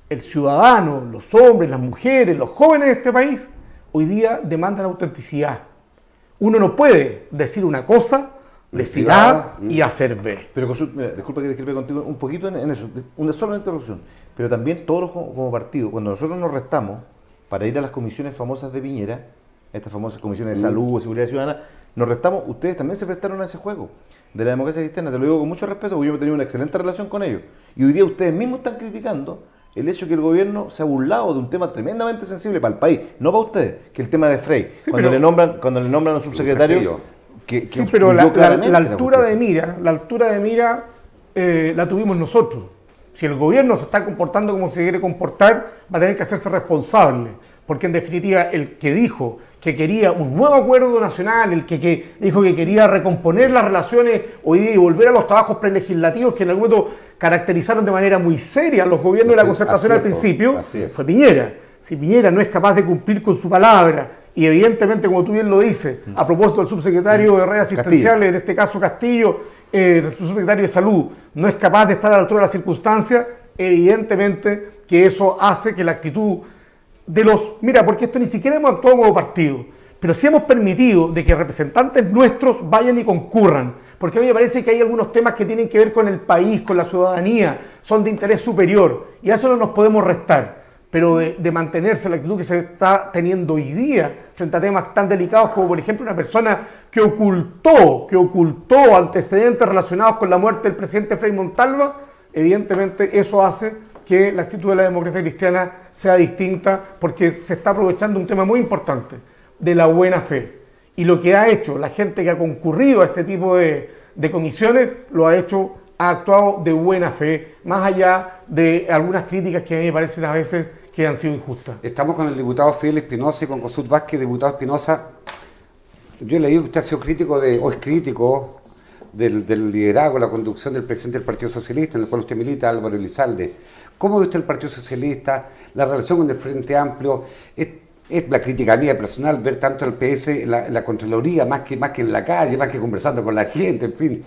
el ciudadano, los hombres, las mujeres, los jóvenes de este país, hoy día demandan autenticidad. Uno no puede decir una cosa, decir A y hacer B. Pero, mira, disculpa que discrepe contigo un poquito en eso, una sola interrupción. Pero también todos como partido, cuando nosotros nos restamos para ir a las comisiones famosas de Piñera, estas famosas comisiones de salud, seguridad ciudadana, nos restamos, ustedes también se prestaron a ese juego de la democracia cristiana, te lo digo con mucho respeto, porque yo he tenido una excelente relación con ellos. Y hoy día ustedes mismos están criticando el hecho que el gobierno se ha burlado de un tema tremendamente sensible para el país, no para ustedes, que el tema de Frey. Sí, cuando le nombran a un subsecretario sí, pero la altura de mira, la tuvimos nosotros. Si el gobierno se está comportando como se quiere comportar, va a tener que hacerse responsable, porque en definitiva el que dijo que quería un nuevo acuerdo nacional, el que dijo que quería recomponer las relaciones hoy día y volver a los trabajos prelegislativos que en algún momento caracterizaron de manera muy seria los gobiernos de la concertación al principio, fue Piñera. Si Piñera no es capaz de cumplir con su palabra, y evidentemente, como tú bien lo dices, a propósito del subsecretario de redes asistenciales, en este caso Castillo, el subsecretario de Salud, no es capaz de estar a la altura de las circunstancias, evidentemente que eso hace que la actitud de los... Mira, porque esto ni siquiera hemos actuado como partido, pero sí hemos permitido de que representantes nuestros vayan y concurran, porque a mí me parece que hay algunos temas que tienen que ver con el país, con la ciudadanía, son de interés superior, y a eso no nos podemos restar, pero de mantenerse la actitud que se está teniendo hoy día frente a temas tan delicados como, por ejemplo, una persona que ocultó antecedentes relacionados con la muerte del presidente Frei Montalva, evidentemente eso hace que la actitud de la democracia cristiana sea distinta, porque se está aprovechando un tema muy importante, de la buena fe. Y lo que ha hecho la gente que ha concurrido a este tipo de comisiones, ha actuado de buena fe, más allá de algunas críticas que a mí me parecen a veces que han sido injustas. Estamos con el diputado Fidel Espinosa y con Cosut Vázquez. Diputado Espinosa, yo he leído que usted ha sido crítico o es crítico del liderazgo, la conducción del presidente del Partido Socialista, en el cual usted milita, Álvaro Elizalde. ¿Cómo ve usted el Partido Socialista, la relación con el Frente Amplio? Es la crítica mía personal ver tanto el PS, la Contraloría, más que en la calle, más que conversando con la gente, en fin.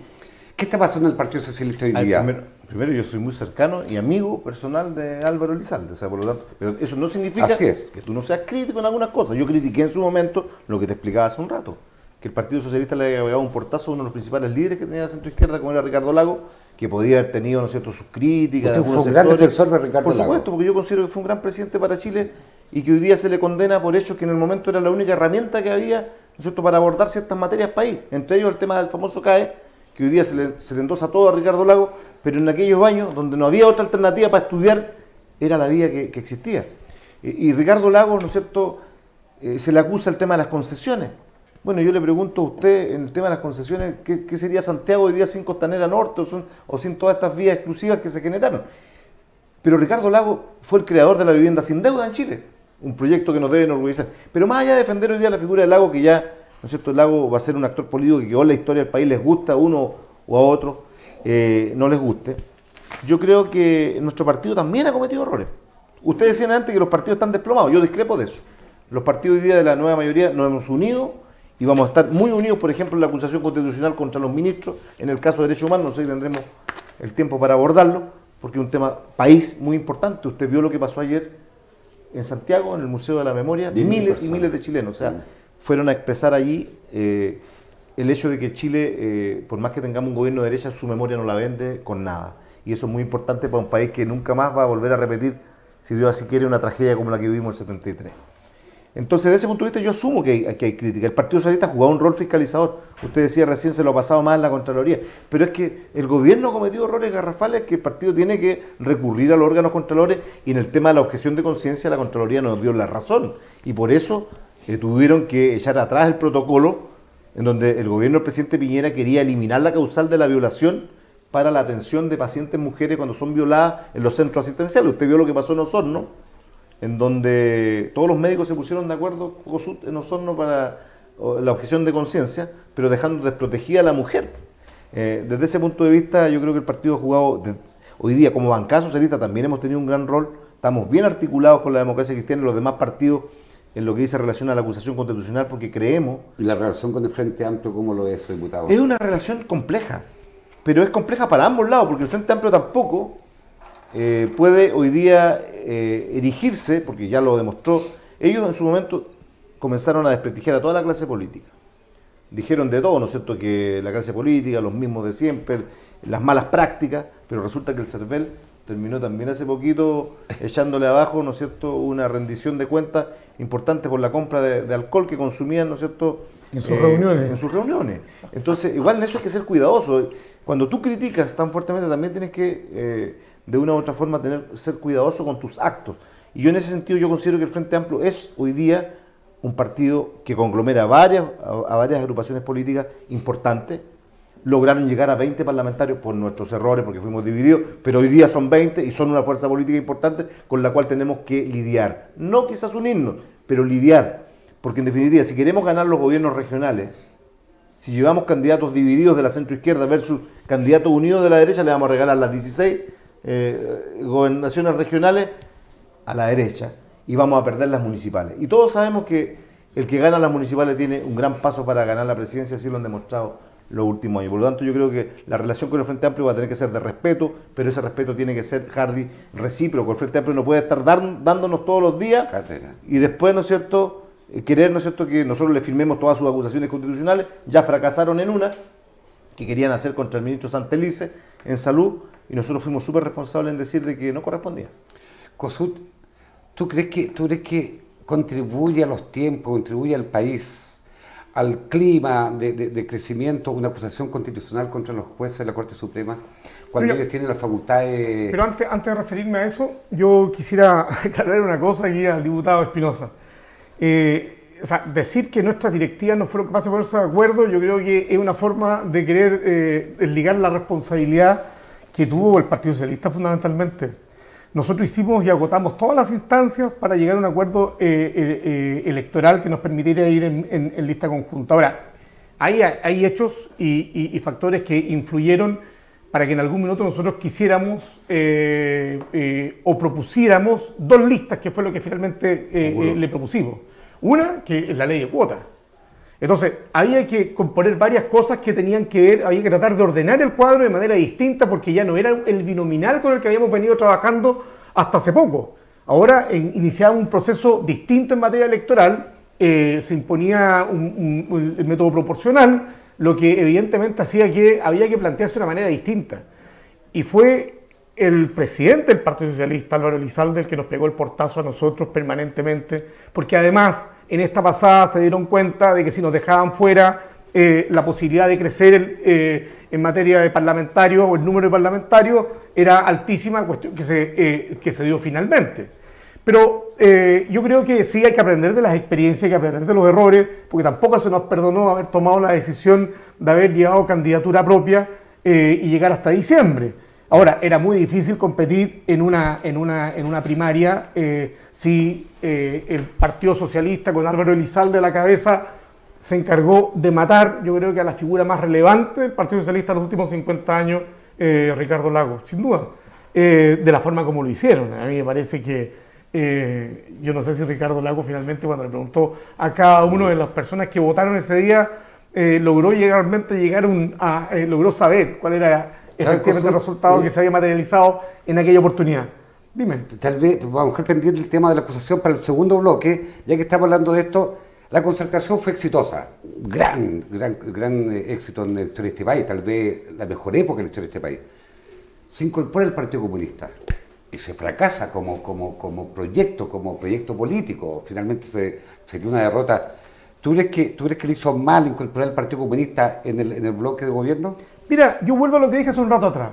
¿Qué está pasando en el Partido Socialista hoy día? Primero, yo soy muy cercano y amigo personal de Álvaro Elizalde, o sea, por lo tanto, pero eso no significa que tú no seas crítico en algunas cosas. Yo critiqué en su momento lo que te explicaba hace un rato, que el Partido Socialista le había pegado un portazo a uno de los principales líderes que tenía la centroizquierda, como era Ricardo Lagos, que podía haber tenido, ¿no es cierto?, sus críticas. Usted fue un gran defensor de Ricardo Lagos. Por supuesto, porque yo considero que fue un gran presidente para Chile y que hoy día se le condena por hechos que en el momento era la única herramienta que había, ¿no es cierto?, para abordar ciertas materias país, entre ellos el tema del famoso CAE, que hoy día se le endosa todo a Ricardo Lagos, pero en aquellos años donde no había otra alternativa para estudiar, era la vía que existía. Y Ricardo Lagos, ¿no es cierto?, se le acusa el tema de las concesiones. Bueno, yo le pregunto a usted, en el tema de las concesiones, ¿qué sería Santiago hoy día sin Costanera Norte o sin todas estas vías exclusivas que se generaron? Pero Ricardo Lagos fue el creador de la vivienda sin deuda en Chile, un proyecto que nos debe enorgullecer. Pero más allá de defender hoy día la figura de Lagos, que ya, ¿no es cierto?, Lagos va a ser un actor político que hoy la historia del país les gusta a uno o a otro, no les guste. Yo creo que nuestro partido también ha cometido errores. Ustedes decían antes que los partidos están desplomados, yo discrepo de eso. Los partidos hoy día de la nueva mayoría nos hemos unido y vamos a estar muy unidos, por ejemplo, en la acusación constitucional contra los ministros, en el caso de derechos humanos, no sé si tendremos el tiempo para abordarlo, porque es un tema país muy importante. Usted vio lo que pasó ayer en Santiago, en el Museo de la Memoria, miles y miles de chilenos, o sea, fueron a expresar allí el hecho de que Chile, por más que tengamos un gobierno de derecha, su memoria no la vende con nada. Y eso es muy importante para un país que nunca más va a volver a repetir, si Dios así quiere, una tragedia como la que vivimos en el 73. Entonces, desde ese punto de vista, yo asumo que hay crítica. El Partido Socialista ha jugado un rol fiscalizador. Usted decía recién, se lo ha pasado más en la Contraloría. Pero es que el gobierno ha cometido errores garrafales que el partido tiene que recurrir a los órganos contralores, y en el tema de la objeción de conciencia la Contraloría nos dio la razón. Y por eso tuvieron que echar atrás el protocolo en donde el gobierno del presidente Piñera quería eliminar la causal de la violación para la atención de pacientes mujeres cuando son violadas en los centros asistenciales. Usted vio lo que pasó en Osorno, en donde todos los médicos se pusieron de acuerdo en Osorno para la objeción de conciencia, pero dejando desprotegida a la mujer. Desde ese punto de vista, yo creo que el partido ha jugado... Hoy día, como bancada socialista, también hemos tenido un gran rol, estamos bien articulados con la democracia cristiana y los demás partidos en lo que dice relación a la acusación constitucional, porque creemos... ¿Y la relación con el Frente Amplio cómo lo es, diputado? Es una relación compleja, pero es compleja para ambos lados, porque el Frente Amplio tampoco puede hoy día erigirse, porque ya lo demostró. Ellos en su momento comenzaron a desprestigiar a toda la clase política. Dijeron de todo, ¿no es cierto?, que la clase política, los mismos de siempre, las malas prácticas, pero resulta que el CERVEL terminó también hace poquito echándole abajo, ¿no es cierto?, una rendición de cuentas importante por la compra de alcohol que consumían, ¿no es cierto?, en sus reuniones. En sus reuniones. Entonces, igual en eso hay que ser cuidadoso. Cuando tú criticas tan fuertemente, también tienes que, de una u otra forma, ser cuidadoso con tus actos. Y yo en ese sentido, yo considero que el Frente Amplio es hoy día un partido que conglomera a varias agrupaciones políticas importantes. Lograron llegar a 20 parlamentarios por nuestros errores, porque fuimos divididos, pero hoy día son 20 y son una fuerza política importante con la cual tenemos que lidiar. No quizás unirnos, pero lidiar. Porque en definitiva, si queremos ganar los gobiernos regionales, si llevamos candidatos divididos de la centroizquierda versus candidatos unidos de la derecha, le vamos a regalar las 16 gobernaciones regionales a la derecha y vamos a perder las municipales. Y todos sabemos que el que gana las municipales tiene un gran paso para ganar la presidencia, así lo han demostrado los últimos años. Por lo tanto, yo creo que la relación con el Frente Amplio va a tener que ser de respeto, pero ese respeto tiene que ser, Hardy, recíproco. El Frente Amplio no puede estar dándonos todos los días y después, ¿no es cierto?, querer, ¿no es cierto?, que nosotros le firmemos todas sus acusaciones constitucionales. Ya fracasaron en una que querían hacer contra el ministro Santelice en salud y nosotros fuimos súper responsables en decir de que no correspondía. Kossuth, ¿tú crees que contribuye a los tiempos, contribuye al país, al clima de crecimiento, una acusación constitucional contra los jueces de la Corte Suprema, cuando ellos tienen la facultad de... Pero antes de referirme a eso, yo quisiera aclarar una cosa aquí al diputado Espinosa. O sea, decir que nuestras directivas no fueron capaces de ponerse de acuerdo, yo creo que es una forma de querer desligar la responsabilidad que tuvo el Partido Socialista fundamentalmente. Nosotros hicimos y agotamos todas las instancias para llegar a un acuerdo electoral que nos permitiera ir en lista conjunta. Ahora, hay hechos y factores que influyeron para que en algún minuto nosotros quisiéramos o propusiéramos dos listas, que fue lo que finalmente le propusimos. Una, que es la ley de cuotas. Entonces, había que componer varias cosas que tenían que ver, había que tratar de ordenar el cuadro de manera distinta, porque ya no era el binominal con el que habíamos venido trabajando hasta hace poco. Ahora iniciaba un proceso distinto en materia electoral, se imponía el método proporcional, lo que evidentemente hacía que había que plantearse de una manera distinta. Y fue el presidente del Partido Socialista, Álvaro Elizalde, el que nos pegó el portazo a nosotros permanentemente, porque además en esta pasada se dieron cuenta de que si nos dejaban fuera la posibilidad de crecer en materia de parlamentarios o el número de parlamentarios era altísima, cuestión que se dio finalmente. Pero yo creo que sí hay que aprender de las experiencias, hay que aprender de los errores, porque tampoco se nos perdonó haber tomado la decisión de haber llevado candidatura propia y llegar hasta diciembre. Ahora, era muy difícil competir en una primaria si el Partido Socialista con Álvaro Elizalde a la cabeza se encargó de matar, yo creo que a la figura más relevante del Partido Socialista en los últimos 50 años, Ricardo Lagos, sin duda, de la forma como lo hicieron. A mí me parece que yo no sé si Ricardo Lagos finalmente, cuando le preguntó a cada una de las personas que votaron ese día, logró saber cuál era efectivamente el resultado que se había materializado en aquella oportunidad. Dime. Tal vez vamos a dejar pendiente el tema de la acusación para el segundo bloque, ya que estamos hablando de esto. La concertación fue exitosa, gran éxito en la historia de este país, tal vez la mejor época en la historia de este país. Se incorpora el Partido Comunista y se fracasa como proyecto político, finalmente se quedó una derrota. ¿Tú crees que le hizo mal incorporar el Partido Comunista en el bloque de gobierno? Mira, yo vuelvo a lo que dije hace un rato atrás.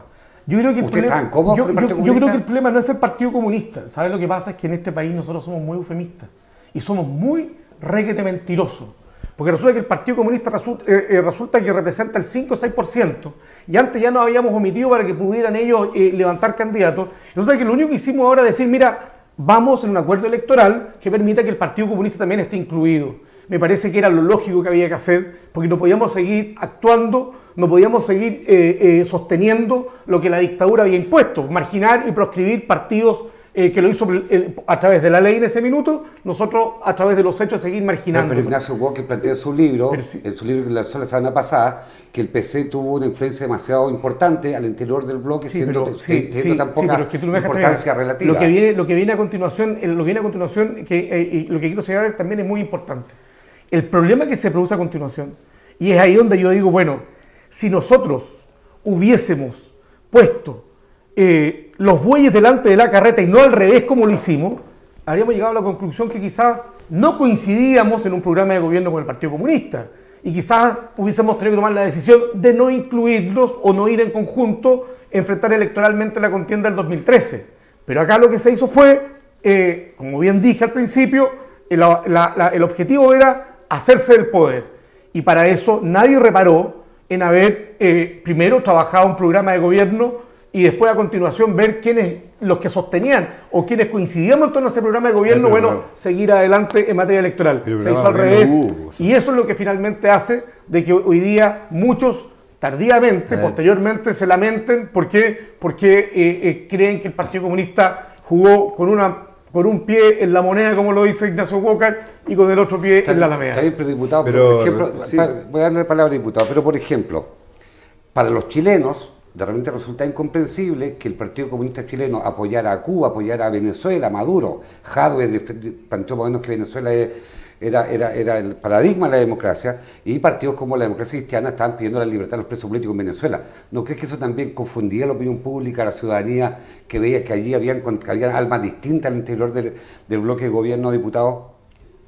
Yo creo que el problema no es el Partido Comunista. ¿Sabes lo que pasa? Es que en este país nosotros somos muy eufemistas y somos muy requete mentirosos. Porque resulta que el Partido Comunista resulta que representa el 5 o 6%, y antes ya nos habíamos omitido para que pudieran ellos levantar candidatos. Resulta que lo único que hicimos ahora es decir, mira, vamos en un acuerdo electoral que permita que el Partido Comunista también esté incluido. me parece que era lo lógico que había que hacer, porque no podíamos seguir actuando, no podíamos seguir sosteniendo lo que la dictadura había impuesto, marginar y proscribir partidos que lo hizo a través de la ley en ese minuto, nosotros a través de los hechos seguir marginando. Pero Ignacio Walker plantea en su libro, en su libro que lanzó la semana pasada, que el PC tuvo una influencia demasiado importante al interior del bloque, teniendo tan poca importancia relativa. Lo que viene a continuación, lo que quiero señalar también es muy importante. El problema que se produce a continuación, y es ahí donde yo digo, bueno, si nosotros hubiésemos puesto los bueyes delante de la carreta y no al revés como lo hicimos, habríamos llegado a la conclusión que quizás no coincidíamos en un programa de gobierno con el Partido Comunista y quizás hubiésemos tenido que tomar la decisión de no incluirlos o no ir en conjunto a enfrentar electoralmente la contienda del 2013. Pero acá lo que se hizo fue, como bien dije al principio, el objetivo era hacerse del poder, y para eso nadie reparó en haber primero trabajado un programa de gobierno y después a continuación ver quiénes, los que sostenían o quienes coincidíamos en torno a ese programa de gobierno, seguir adelante en materia electoral. Se hizo al revés, y eso es lo que finalmente hace de que hoy día muchos tardíamente, posteriormente, se lamenten porque creen que el Partido Comunista jugó con un pie en la moneda, como lo dice Ignacio Walker, y con el otro pie en la alameda. Está bien, pero diputado, por ejemplo, voy a darle la palabra al diputado, pero por ejemplo, para los chilenos, de repente resulta incomprensible que el Partido Comunista Chileno apoyara a Cuba, apoyara a Venezuela, a Maduro. Jadwe planteó más o menos que Venezuela era el paradigma de la democracia, y partidos como la Democracia Cristiana estaban pidiendo la libertad de los presos políticos en Venezuela. ¿No crees que eso también confundía la opinión pública, la ciudadanía, que veía que allí habían almas distintas al interior del bloque de gobierno, diputado?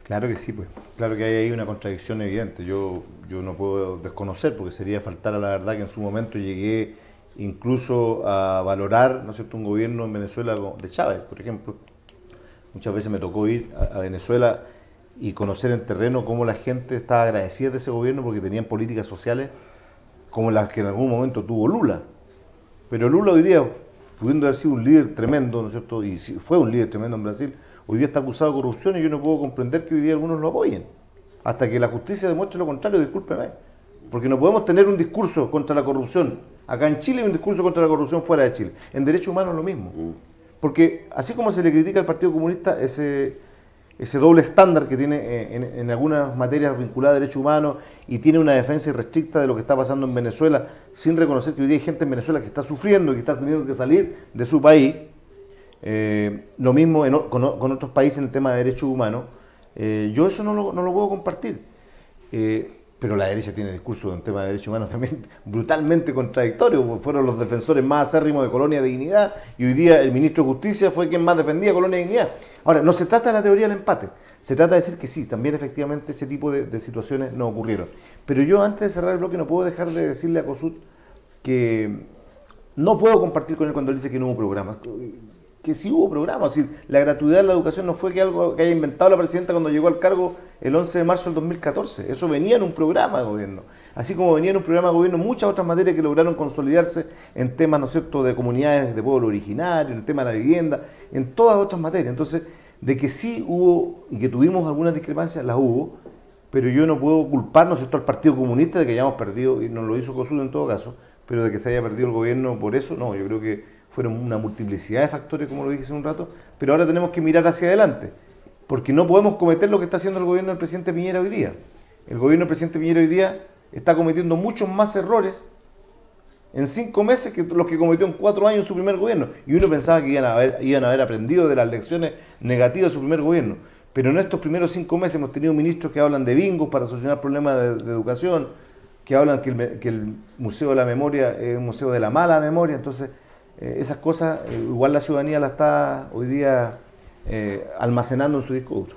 Claro que sí, pues. Claro que hay ahí una contradicción evidente. Yo no puedo desconocer, porque sería faltar a la verdad que en su momento llegué incluso a valorar, ¿no es cierto?, un gobierno en Venezuela de Chávez, por ejemplo. Muchas veces me tocó ir a Venezuela y conocer en terreno cómo la gente estaba agradecida de ese gobierno porque tenían políticas sociales como las que en algún momento tuvo Lula. Pero Lula hoy día, pudiendo haber sido un líder tremendo, ¿no es cierto?, y fue un líder tremendo en Brasil, hoy día está acusado de corrupción, y yo no puedo comprender que hoy día algunos lo apoyen. Hasta que la justicia demuestre lo contrario, discúlpeme. Porque no podemos tener un discurso contra la corrupción acá en Chile y un discurso contra la corrupción fuera de Chile. En derechos humanos lo mismo. Porque así como se le critica al Partido Comunista ese doble estándar que tiene en algunas materias vinculadas a derechos humanos, y tiene una defensa irrestricta de lo que está pasando en Venezuela, sin reconocer que hoy día hay gente en Venezuela que está sufriendo y que está teniendo que salir de su país, lo mismo con otros países en el tema de derechos humanos, yo eso no lo puedo compartir. Pero la derecha tiene discursos en tema de derechos humanos también brutalmente contradictorios. Fueron los defensores más acérrimos de Colonia de Dignidad, y hoy día el ministro de Justicia fue quien más defendía Colonia de Dignidad. Ahora, no se trata de la teoría del empate, se trata de decir que sí, también efectivamente ese tipo de situaciones no ocurrieron. Pero yo, antes de cerrar el bloque, no puedo dejar de decirle a Kossuth que no puedo compartir con él cuando él dice que no hubo programas. Que sí hubo programas. Es decir, la gratuidad de la educación no fue algo que haya inventado la presidenta cuando llegó al cargo el 11 de marzo del 2014. Eso venía en un programa de gobierno. Así como venía en un programa de gobierno muchas otras materias que lograron consolidarse en temas, ¿no es cierto?, de comunidades de pueblo originario, en el tema de la vivienda, en todas otras materias. Entonces, de que sí hubo y que tuvimos algunas discrepancias, las hubo, pero yo no puedo culpar, ¿no es cierto?, al Partido Comunista de que hayamos perdido, y nos lo hizo Kossuth en todo caso, pero de que se haya perdido el gobierno por eso, no. Yo creo que fueron una multiplicidad de factores, como lo dije hace un rato, pero ahora tenemos que mirar hacia adelante, porque no podemos cometer lo que está haciendo el gobierno del presidente Piñera hoy día. El gobierno del presidente Piñera hoy día está cometiendo muchos más errores en 5 meses que los que cometió en 4 años en su primer gobierno, y uno pensaba que iban a haber aprendido de las lecciones negativas de su primer gobierno. Pero en estos primeros 5 meses hemos tenido ministros que hablan de bingos para solucionar problemas de educación, que hablan que el Museo de la Memoria es un museo de la mala memoria. Entonces, esas cosas igual la ciudadanía la está hoy día almacenando en su disco duro.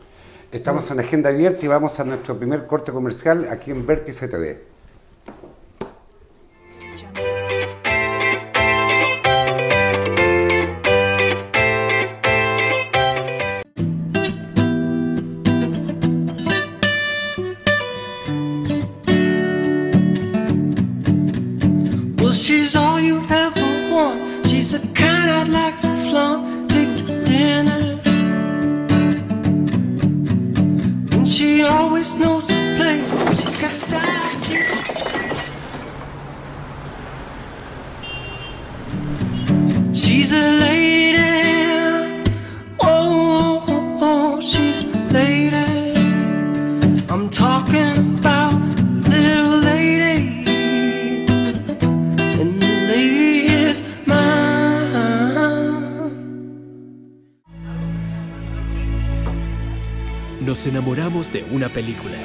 Estamos en Agenda Abierta y vamos a nuestro primer corte comercial aquí en Vértice TV. Well, she's all you ever want. She's the kind I'd like to flaunt, take to dinner. And she always knows her place. She's got style. She's a lady. Oh, oh, oh, she's a lady. I'm talking about little lady. And the lady is mine. Nos enamoramos de una película.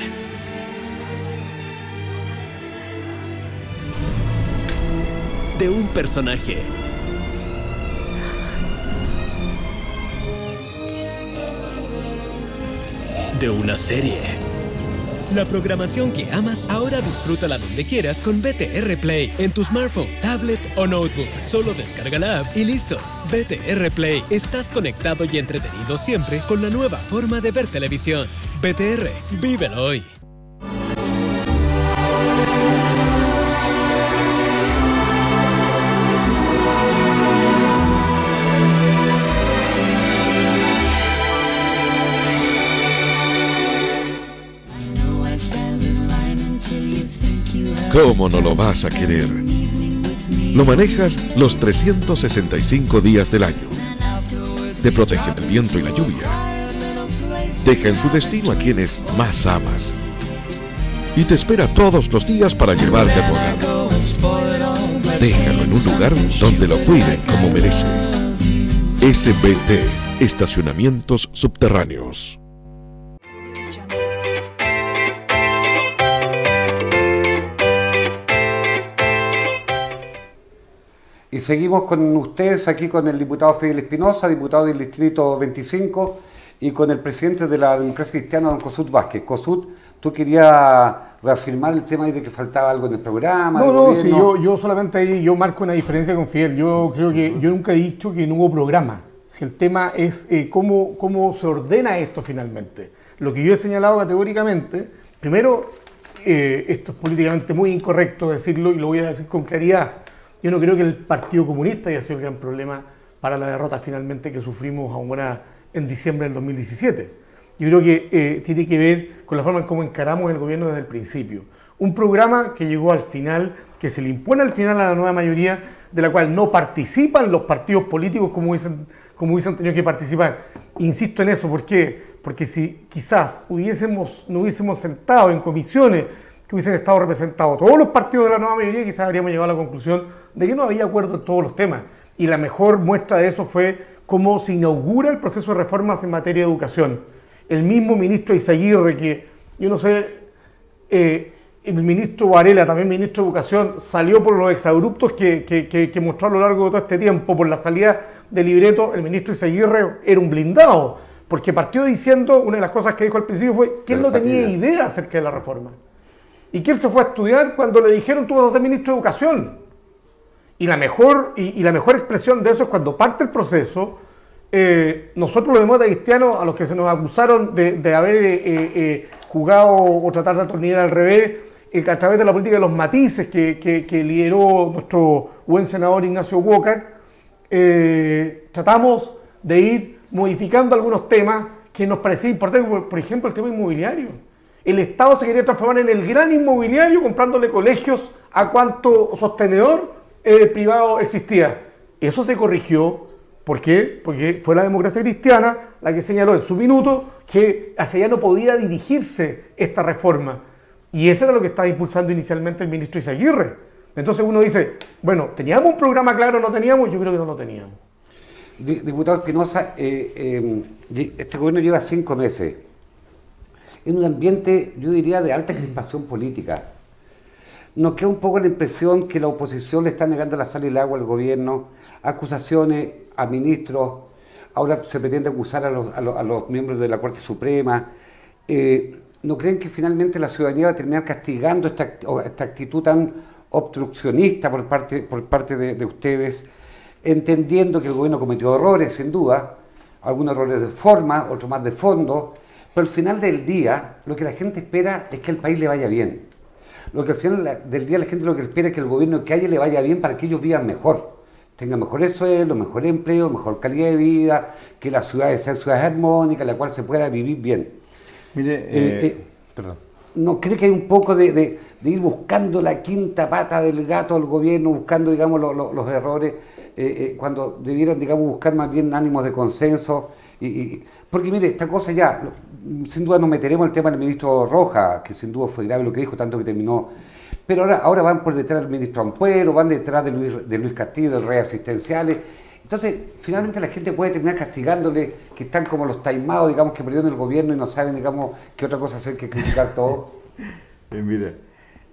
De un personaje. De una serie. La programación que amas, ahora disfrútala donde quieras con BTR Play, en tu smartphone, tablet o notebook. Solo descarga la app y listo. BTR Play. Estás conectado y entretenido siempre con la nueva forma de ver televisión. BTR, vívelo hoy. ¿Cómo no lo vas a querer? Lo manejas los 365 días del año. Te protege del viento y la lluvia. Deja en su destino a quienes más amas. Y te espera todos los días para llevarte a tu hogar. Déjalo en un lugar donde lo cuiden como merece. SBT, Estacionamientos Subterráneos. Y seguimos con ustedes aquí con el diputado Fidel Espinosa, diputado del Distrito 25, y con el presidente de la Democracia Cristiana, don Kossuth Vázquez. Kossuth, tú querías reafirmar el tema de que faltaba algo en el programa. No, sí, yo solamente ahí yo marco una diferencia con Fidel. Yo creo que yo nunca he dicho que no hubo programa. Si el tema es cómo se ordena esto finalmente. Lo que yo he señalado categóricamente, primero, esto es políticamente muy incorrecto decirlo y lo voy a decir con claridad. Yo no creo que el Partido Comunista haya sido el gran problema para la derrota finalmente que sufrimos ahora en diciembre del 2017. Yo creo que tiene que ver con la forma en cómo encaramos el gobierno desde el principio. Un programa que llegó al final, que se le impone al final a la nueva mayoría, de la cual no participan los partidos políticos como hubiesen tenido que participar. Insisto en eso, ¿por qué? Porque si quizás no hubiésemos sentado en comisiones que hubiesen estado representados todos los partidos de la nueva mayoría, quizás habríamos llegado a la conclusión de que no había acuerdo en todos los temas. Y la mejor muestra de eso fue cómo se inaugura el proceso de reformas en materia de educación. El mismo ministro Izaguirre, que yo no sé, el ministro Varela, también ministro de Educación, salió por los exabruptos que mostró a lo largo de todo este tiempo, por la salida del libreto. El ministro Izaguirre era un blindado, porque partió diciendo, una de las cosas que dijo al principio fue que él no tenía idea acerca de la reforma. Y que él se fue a estudiar cuando le dijeron tú vas a ser ministro de Educación. Y la mejor expresión de eso es cuando parte el proceso, nosotros los demócratas cristianos, a los que se nos acusaron de haber jugado o tratar de atornillar al revés, a través de la política de los matices que lideró nuestro buen senador Ignacio Walker, tratamos de ir modificando algunos temas que nos parecían importantes, por ejemplo el tema inmobiliario. El Estado se quería transformar en el gran inmobiliario comprándole colegios a cuanto sostenedor privado existía. Eso se corrigió. ¿Por qué? Porque fue la Democracia Cristiana la que señaló en su minuto que hacia allá no podía dirigirse esta reforma. Y eso era lo que estaba impulsando inicialmente el ministro Izaguirre. Entonces uno dice, bueno, ¿teníamos un programa claro o no teníamos? Yo creo que no lo teníamos. Diputado Espinosa, este gobierno lleva 5 meses en un ambiente, yo diría, de alta crispación política. Nos queda un poco la impresión que la oposición le está negando la sal y el agua al gobierno, acusaciones a ministros, ahora se pretende acusar a los miembros de la Corte Suprema. ¿No creen que finalmente la ciudadanía va a terminar castigando esta actitud tan obstruccionista por parte de ustedes, entendiendo que el gobierno cometió errores, sin duda, algunos errores de forma, otros más de fondo, pero al final del día lo que la gente espera es que al país le vaya bien. Lo que al final del día la gente lo que espera es que el gobierno que haya le vaya bien para que ellos vivan mejor, tengan mejores sueldos, mejor empleo, mejor calidad de vida, que las ciudades sean ciudades armónicas, en la cual se pueda vivir bien. Mire, Perdón. ¿No cree que hay un poco de ir buscando la quinta pata del gato al gobierno, buscando, digamos, los errores, cuando debieran, digamos, buscar más bien ánimos de consenso? Porque mire, esta cosa ya, sin duda nos meteremos en el tema del ministro Rojas, que sin duda fue grave lo que dijo, tanto que terminó. Pero ahora van por detrás del ministro Ampuero, van detrás de Luis Castillo, del rey asistenciales. Entonces, finalmente la gente puede terminar castigándole, que están como los taimados, digamos, que perdieron el gobierno y no saben, digamos, qué otra cosa hacer que criticar todo. Mira,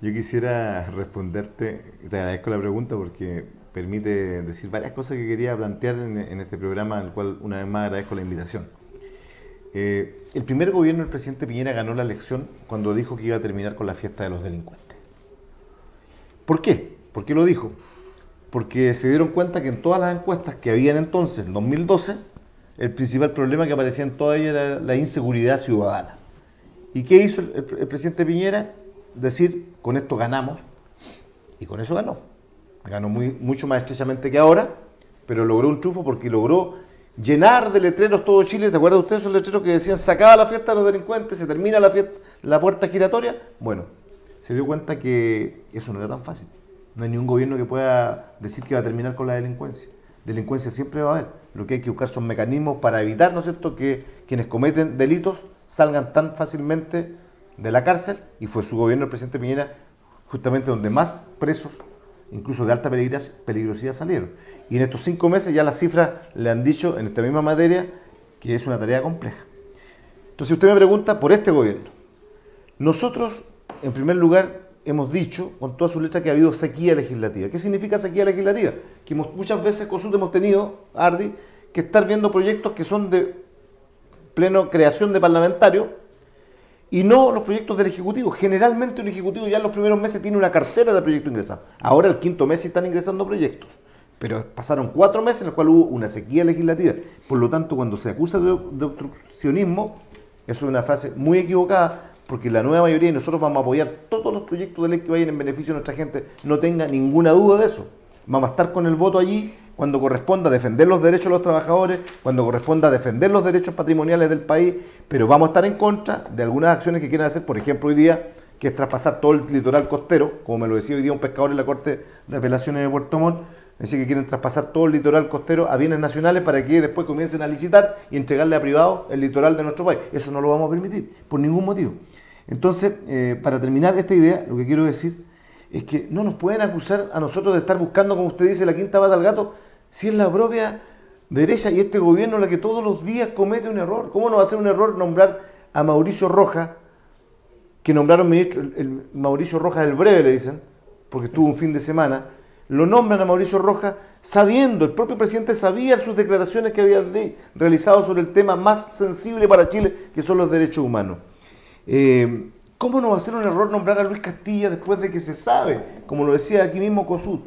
yo quisiera responderte, te agradezco la pregunta porque permite decir varias cosas que quería plantear en este programa, al cual una vez más agradezco la invitación. El primer gobierno del presidente Piñera ganó la elección cuando dijo que iba a terminar con la fiesta de los delincuentes. ¿Por qué? ¿Por qué lo dijo? Porque se dieron cuenta que en todas las encuestas que habían entonces, en 2012, el principal problema que aparecía en todas ellas era la inseguridad ciudadana. ¿Y qué hizo el presidente Piñera? Decir, con esto ganamos, y con eso ganó. Ganó mucho más estrechamente que ahora, pero logró un triunfo porque logró llenar de letreros todo Chile. ¿Te acuerdas de ustedes esos letreros que decían, se acaba la fiesta de los delincuentes, se termina la fiesta, la puerta giratoria? Bueno, se dio cuenta que eso no era tan fácil. No hay ningún gobierno que pueda decir que va a terminar con la delincuencia. Delincuencia siempre va a haber. Lo que hay que buscar son mecanismos para evitar, ¿no es cierto?, que quienes cometen delitos salgan tan fácilmente de la cárcel, y fue su gobierno, el presidente Piñera, justamente donde más presos, incluso de alta peligrosidad, salieron. Y en estos 5 meses ya las cifras le han dicho, en esta misma materia, que es una tarea compleja. Entonces usted me pregunta por este gobierno. Nosotros, en primer lugar, hemos dicho con toda su letra que ha habido sequía legislativa. ¿Qué significa sequía legislativa? Que muchas veces, COSUT, hemos tenido, Ardi, que estar viendo proyectos que son de pleno creación de parlamentarios y no los proyectos del Ejecutivo. Generalmente un Ejecutivo ya en los primeros meses tiene una cartera de proyectos ingresados. Ahora el 5.º mes están ingresando proyectos. Pero pasaron 4 meses en los cuales hubo una sequía legislativa. Por lo tanto, cuando se acusa de obstruccionismo, eso es una frase muy equivocada, porque la nueva mayoría y nosotros vamos a apoyar todos los proyectos de ley que vayan en beneficio de nuestra gente, no tenga ninguna duda de eso. Vamos a estar con el voto allí cuando corresponda defender los derechos de los trabajadores, cuando corresponda defender los derechos patrimoniales del país, pero vamos a estar en contra de algunas acciones que quieran hacer, por ejemplo hoy día, que es traspasar todo el litoral costero, como me lo decía hoy día un pescador en la Corte de Apelaciones de Puerto Montt. Así que quieren traspasar todo el litoral costero a bienes nacionales para que después comiencen a licitar y entregarle a privados el litoral de nuestro país. Eso no lo vamos a permitir, por ningún motivo. Entonces, para terminar esta idea, lo que quiero decir es que no nos pueden acusar a nosotros de estar buscando, como usted dice, la quinta pata al gato, si es la propia derecha y este gobierno la que todos los días comete un error. ¿Cómo no va a ser un error nombrar a Mauricio Rojas, que nombraron ministro, el Mauricio Rojas el breve, le dicen, porque estuvo un fin de semana? Lo nombran a Mauricio Rojas sabiendo, el propio presidente sabía sus declaraciones que había realizado sobre el tema más sensible para Chile, que son los derechos humanos. ¿Cómo no va a ser un error nombrar a Luis Castilla después de que se sabe, como lo decía aquí mismo COSUT,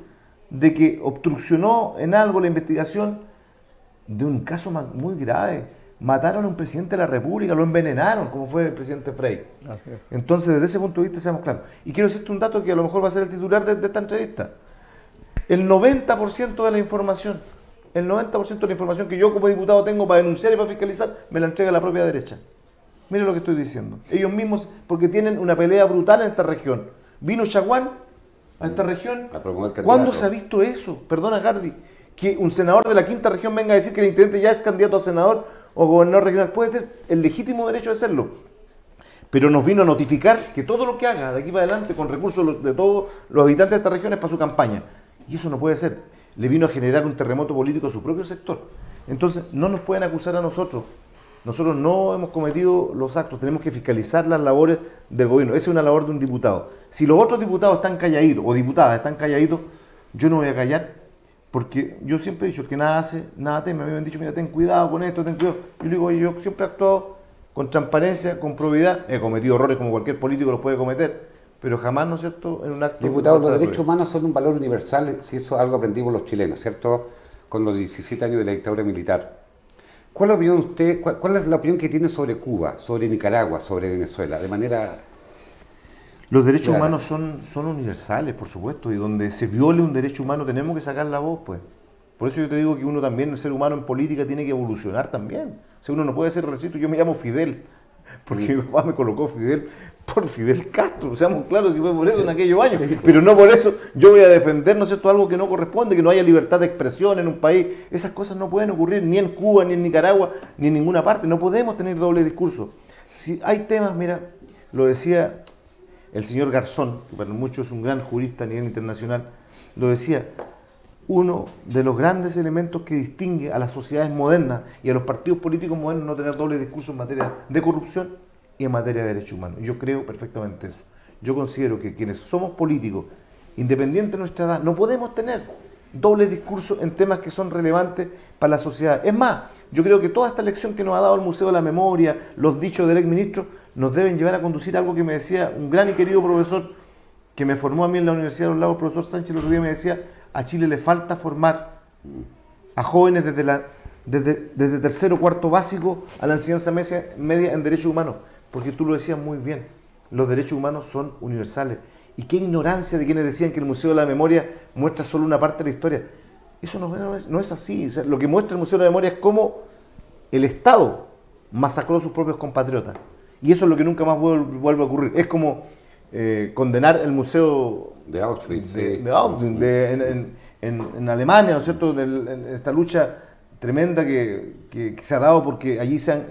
de que obstruccionó en algo la investigación de un caso muy grave? Mataron a un presidente de la República, lo envenenaron, como fue el presidente Frey. Así es. Entonces, desde ese punto de vista, seamos claros. Y quiero decirte un dato que a lo mejor va a ser el titular de esta entrevista. El 90% de la información, que yo como diputado tengo para denunciar y para fiscalizar, me la entrega la propia derecha. Mire lo que estoy diciendo. Ellos mismos, porque tienen una pelea brutal en esta región. Vino Chaguán a esta región. ¿Cuándo se ha visto eso? Perdona, Gardi, que un senador de la 5ª región venga a decir que el intendente ya es candidato a senador o gobernador regional. Puede tener el legítimo derecho de serlo. Pero nos vino a notificar que todo lo que haga de aquí para adelante con recursos de todos los habitantes de esta región es para su campaña. Y eso no puede ser. Le vino a generar un terremoto político a su propio sector. Entonces, no nos pueden acusar a nosotros. Nosotros no hemos cometido los actos, tenemos que fiscalizar las labores del gobierno. Esa es una labor de un diputado. Si los otros diputados están calladitos, o diputadas están calladitos, yo no voy a callar, porque yo siempre he dicho, el que nada hace, nada teme. A mí me han dicho, mira, ten cuidado con esto, ten cuidado. Yo digo, oye, yo siempre he actuado con transparencia, con probidad. He cometido errores como cualquier político los puede cometer, pero jamás, ¿no es cierto?, en un acto... Diputado, los derechos humanos son un valor universal, si eso es algo aprendimos los chilenos, ¿cierto?, con los 17 años de la dictadura militar. ¿Cuál es la opinión usted, cuál es la opinión que tiene sobre Cuba, sobre Nicaragua, sobre Venezuela, de manera... Los derechos humanos son universales, por supuesto, y donde se viole un derecho humano tenemos que sacar la voz, pues. Por eso yo te digo que uno también, el ser humano en política, tiene que evolucionar también. O sea, uno no puede ser recito. Yo me llamo Fidel, porque mi papá me colocó Fidel por Fidel Castro, seamos claros que fue por eso en aquellos años, pero no por eso yo voy a defender, ¿no es cierto?, algo que no corresponde, que no haya libertad de expresión en un país. Esas cosas no pueden ocurrir ni en Cuba, ni en Nicaragua, ni en ninguna parte. No podemos tener doble discurso. Si hay temas, mira, lo decía el señor Garzón, que para muchos es un gran jurista a nivel internacional, lo decía, uno de los grandes elementos que distingue a las sociedades modernas y a los partidos políticos modernos no tener doble discurso en materia de corrupción y en materia de derechos humanos. Yo creo perfectamente eso. Yo considero que quienes somos políticos, independiente de nuestra edad, no podemos tener doble discurso en temas que son relevantes para la sociedad. Es más, yo creo que toda esta lección que nos ha dado el Museo de la Memoria, los dichos del exministro, nos deben llevar a conducir a algo que me decía un gran y querido profesor que me formó a mí en la Universidad de los Lagos, el profesor Sánchez, el otro día me decía, a Chile le falta formar a jóvenes desde tercero o cuarto básico a la enseñanza media en derechos humanos, porque tú lo decías muy bien, los derechos humanos son universales. Y qué ignorancia de quienes decían que el Museo de la Memoria muestra solo una parte de la historia. Eso no es así. O sea, lo que muestra el Museo de la Memoria es cómo el Estado masacró a sus propios compatriotas. Y eso es lo que nunca más vuelve a ocurrir. Es como condenar el Museo de Auschwitz, en Alemania, ¿no es cierto?, en esta lucha tremenda que se ha dado porque allí sean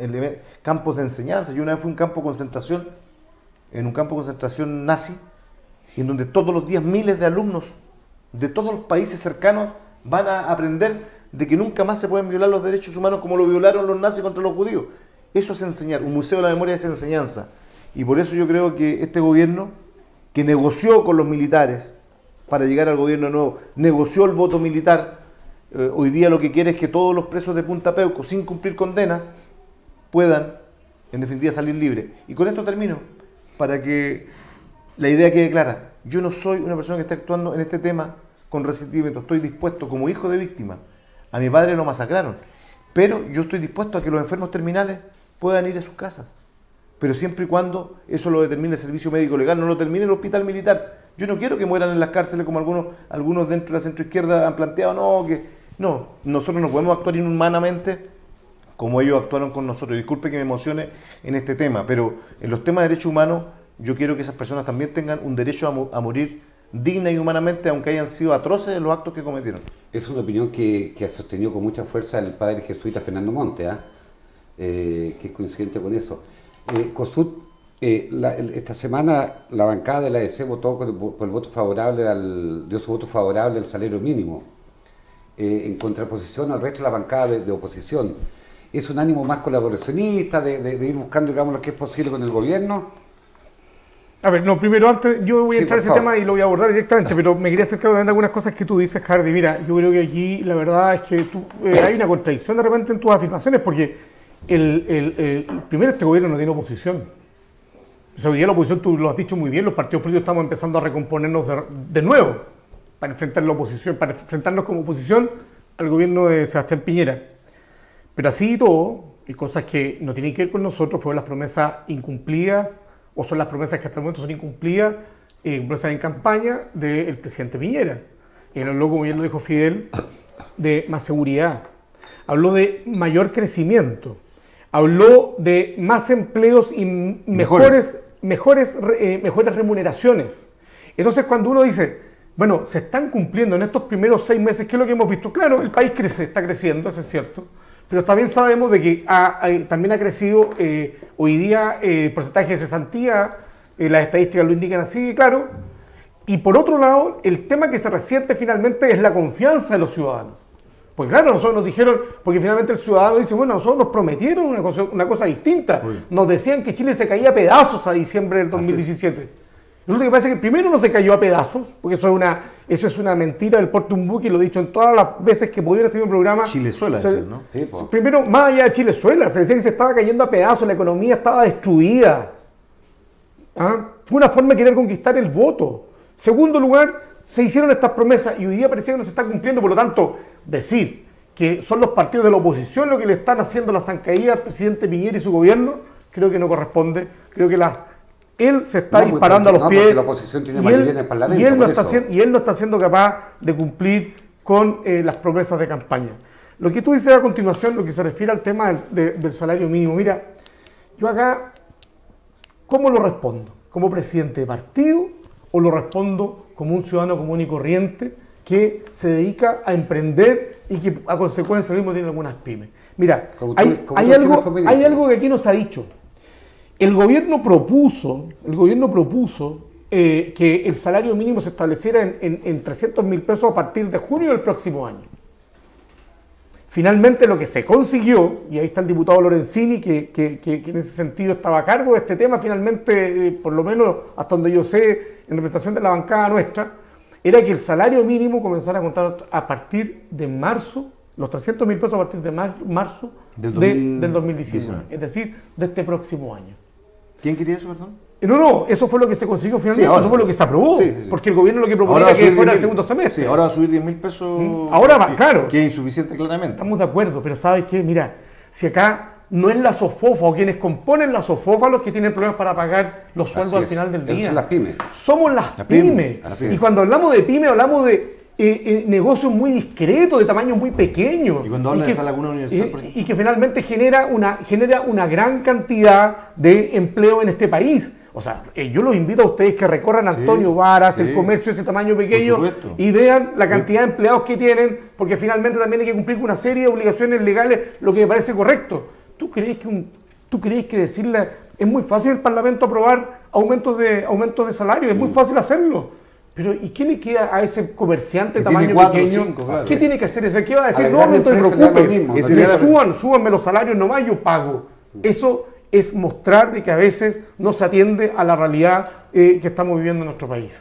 campos de enseñanza. Yo una vez fui a un campo de concentración, en un campo de concentración nazi, en donde todos los días miles de alumnos de todos los países cercanos van a aprender de que nunca más se pueden violar los derechos humanos como lo violaron los nazis contra los judíos. Eso es enseñar. Un museo de la memoria es enseñanza. Y por eso yo creo que este gobierno, que negoció con los militares para llegar al gobierno nuevo, negoció el voto militar, hoy día lo que quiere es que todos los presos de Punta Peuco, sin cumplir condenas, puedan, en definitiva, salir libres. Y con esto termino, para que la idea quede clara. Yo no soy una persona que está actuando en este tema con resentimiento. Estoy dispuesto, como hijo de víctima, a mi padre lo masacraron, pero yo estoy dispuesto a que los enfermos terminales puedan ir a sus casas, pero siempre y cuando eso lo determine el servicio médico legal, no lo determine el hospital militar. Yo no quiero que mueran en las cárceles como algunos dentro de la centroizquierda han planteado, no, nosotros no podemos actuar inhumanamente como ellos actuaron con nosotros. Disculpe que me emocione en este tema, pero en los temas de derechos humanos yo quiero que esas personas también tengan un derecho a morir digna y humanamente, aunque hayan sido atroces los actos que cometieron. Es una opinión que ha sostenido con mucha fuerza el padre jesuita Fernando Monte, que es coincidente con eso. COSUT, esta semana la bancada de la ADC votó por el voto favorable, dio su voto favorable al salario mínimo, en contraposición al resto de la bancada de oposición. ¿Es un ánimo más colaboracionista, de ir buscando, digamos, lo que es posible con el gobierno? A ver, no, primero antes, yo voy a entrar a ese tema y lo voy a abordar directamente, pero me quería acercar de algunas cosas que tú dices, Hardy. Mira, yo creo que aquí la verdad es que hay una contradicción de repente en tus afirmaciones, porque primero este gobierno no tiene oposición. O sea, hoy día la oposición, tú lo has dicho muy bien, los partidos políticos estamos empezando a recomponernos de nuevo para enfrentar la oposición, para enfrentarnos como oposición al gobierno de Sebastián Piñera. Pero así y todo, y cosas que no tienen que ver con nosotros, fueron las promesas incumplidas, o son las promesas que hasta el momento son incumplidas, promesas en campaña del presidente Piñera. Él habló, como bien lo dijo Fidel, de más seguridad, habló de mayor crecimiento, habló de más empleos y mejores remuneraciones. Entonces, cuando uno dice, bueno, se están cumpliendo en estos primeros 6 meses, ¿qué es lo que hemos visto? Claro, el país crece, está creciendo, eso es cierto, pero también sabemos de que también ha crecido hoy día el porcentaje de cesantía, las estadísticas lo indican así, claro. Y por otro lado, el tema que se resiente finalmente es la confianza de los ciudadanos. Pues claro, nosotros nos dijeron, porque finalmente el ciudadano dice, bueno, nosotros nos prometieron una cosa distinta. Nos decían que Chile se caía a pedazos a diciembre del 2017. Resulta que parece que primero no se cayó a pedazos, porque eso es una mentira del porte un buque, y lo he dicho en todas las veces que pudieron estar en un programa. Chilezuela, ¿no? Sí, primero, más allá de Chilezuela, se decía que se estaba cayendo a pedazos, la economía estaba destruida. Fue una forma de querer conquistar el voto. Segundo lugar, se hicieron estas promesas y hoy día parecía que no se está cumpliendo, por lo tanto, decir que son los partidos de la oposición los que le están haciendo la zancadilla al presidente Piñera y su gobierno, creo que no corresponde. Creo que él se está disparando a los pies, la oposición tiene mayoría en el Parlamento, y él no está siendo capaz de cumplir con las promesas de campaña. Lo que tú dices a continuación, lo que se refiere al tema del salario mínimo, mira, yo acá ¿cómo lo respondo? ¿Como presidente de partido o lo respondo como un ciudadano común y corriente que se dedica a emprender y que a consecuencia mismo tiene algunas pymes? Mira, hay algo que aquí nos ha dicho. El gobierno propuso que el salario mínimo se estableciera en 300.000 pesos a partir de junio del próximo año. Finalmente lo que se consiguió, y ahí está el diputado Lorenzini, que en ese sentido estaba a cargo de este tema, finalmente, por lo menos hasta donde yo sé, en representación de la bancada nuestra, era que el salario mínimo comenzara a contar a partir de marzo, los 300.000 pesos a partir de marzo del 2019, es decir, de este próximo año. ¿Quién quería eso, perdón? No, eso fue lo que se consiguió finalmente, sí, ahora, eso fue lo que se aprobó, sí. porque el gobierno lo que proponía era que fuera el segundo semestre. Sí, ahora va a subir 10.000 pesos. Ahora va, claro. Que es insuficiente claramente. Estamos de acuerdo, pero ¿sabes qué? Mira, si acá no es la SOFOFA o quienes componen la SOFOFA los que tienen problemas para pagar los sueldos al final del día. Son las pymes. Somos las pymes. Y cuando hablamos de pymes, hablamos de negocios muy discretos, de tamaño muy pequeño. Y cuando hablan de esa laguna universal, por ejemplo. Y que finalmente genera una gran cantidad de empleo en este país. O sea, yo los invito a ustedes que recorran Antonio Varas, el comercio de ese tamaño pequeño, y vean la cantidad de empleados que tienen, porque finalmente también hay que cumplir con una serie de obligaciones legales, lo que me parece correcto. ¿Tú crees que decirle, es muy fácil el Parlamento aprobar aumentos de salario? Es muy fácil hacerlo. Pero ¿y qué le queda a ese comerciante de tamaño pequeño? 5, claro. ¿Qué tiene que hacer ese? ¿Qué va a decir? A No te preocupes, mismo, súbanme los salarios nomás, yo pago. Eso es mostrar de que a veces no se atiende a la realidad que estamos viviendo en nuestro país.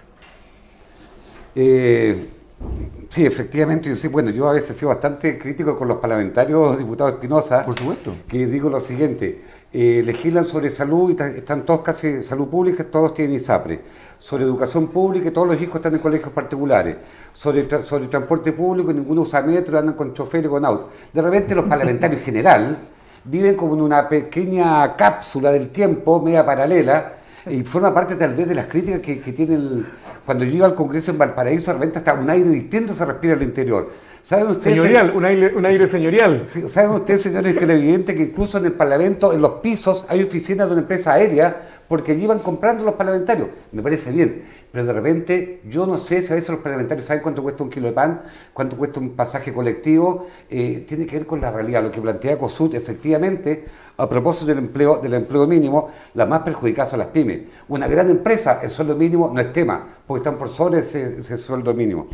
Sí, efectivamente, yo a veces he sido bastante crítico con los parlamentarios, diputado Espinosa. Por supuesto. Que digo lo siguiente, legislan sobre salud y están todos casi, salud pública, todos tienen ISAPRE. Sobre educación pública, todos los hijos están en colegios particulares. Sobre transporte público, ninguno usa metro, andan con chofer y con auto. De repente los parlamentarios en general viven como en una pequeña cápsula del tiempo, media paralela, y forma parte tal vez de las críticas que tienen. Cuando yo iba al Congreso en Valparaíso, de repente hasta un aire distinto se respira al interior. ¿Saben ustedes, señorial, un aire señorial. ¿Saben ustedes, señores televidentes, que incluso en el Parlamento, en los pisos, hay oficinas de una empresa aérea porque allí van comprando los parlamentarios? Me parece bien, pero de repente yo no sé si a veces los parlamentarios saben cuánto cuesta un kilo de pan, cuánto cuesta un pasaje colectivo. Tiene que ver con la realidad. Lo que plantea COSUD, efectivamente, a propósito del empleo mínimo, las más perjudicadas son las pymes. Una gran empresa, el sueldo mínimo no es tema, porque están por sobre ese sueldo mínimo.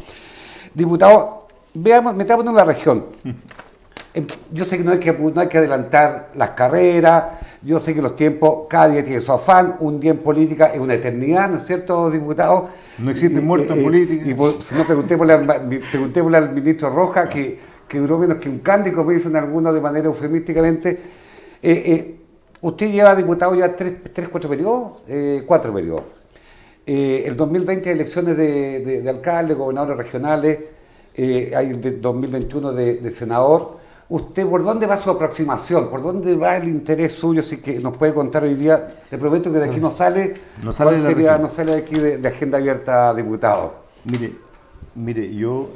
Diputado, metámonos en la región. Yo sé que no hay que adelantar las carreras, yo sé que los tiempos, cada día tiene su afán, un día en política es una eternidad, ¿no es cierto, diputado? No existe muerto en política. Si no, preguntémosle al ministro Rojas, que duró menos que un candy, como dicen algunos de manera eufemísticamente. Usted lleva, diputado, ya 4 periodos. El 2020 elecciones de alcalde, gobernadores regionales, hay el 2021 de senador. ¿Usted por dónde va su aproximación? ¿Por dónde va el interés suyo? Así que nos puede contar hoy día. Le prometo que de aquí no sale de aquí de agenda abierta, diputado. Mire, yo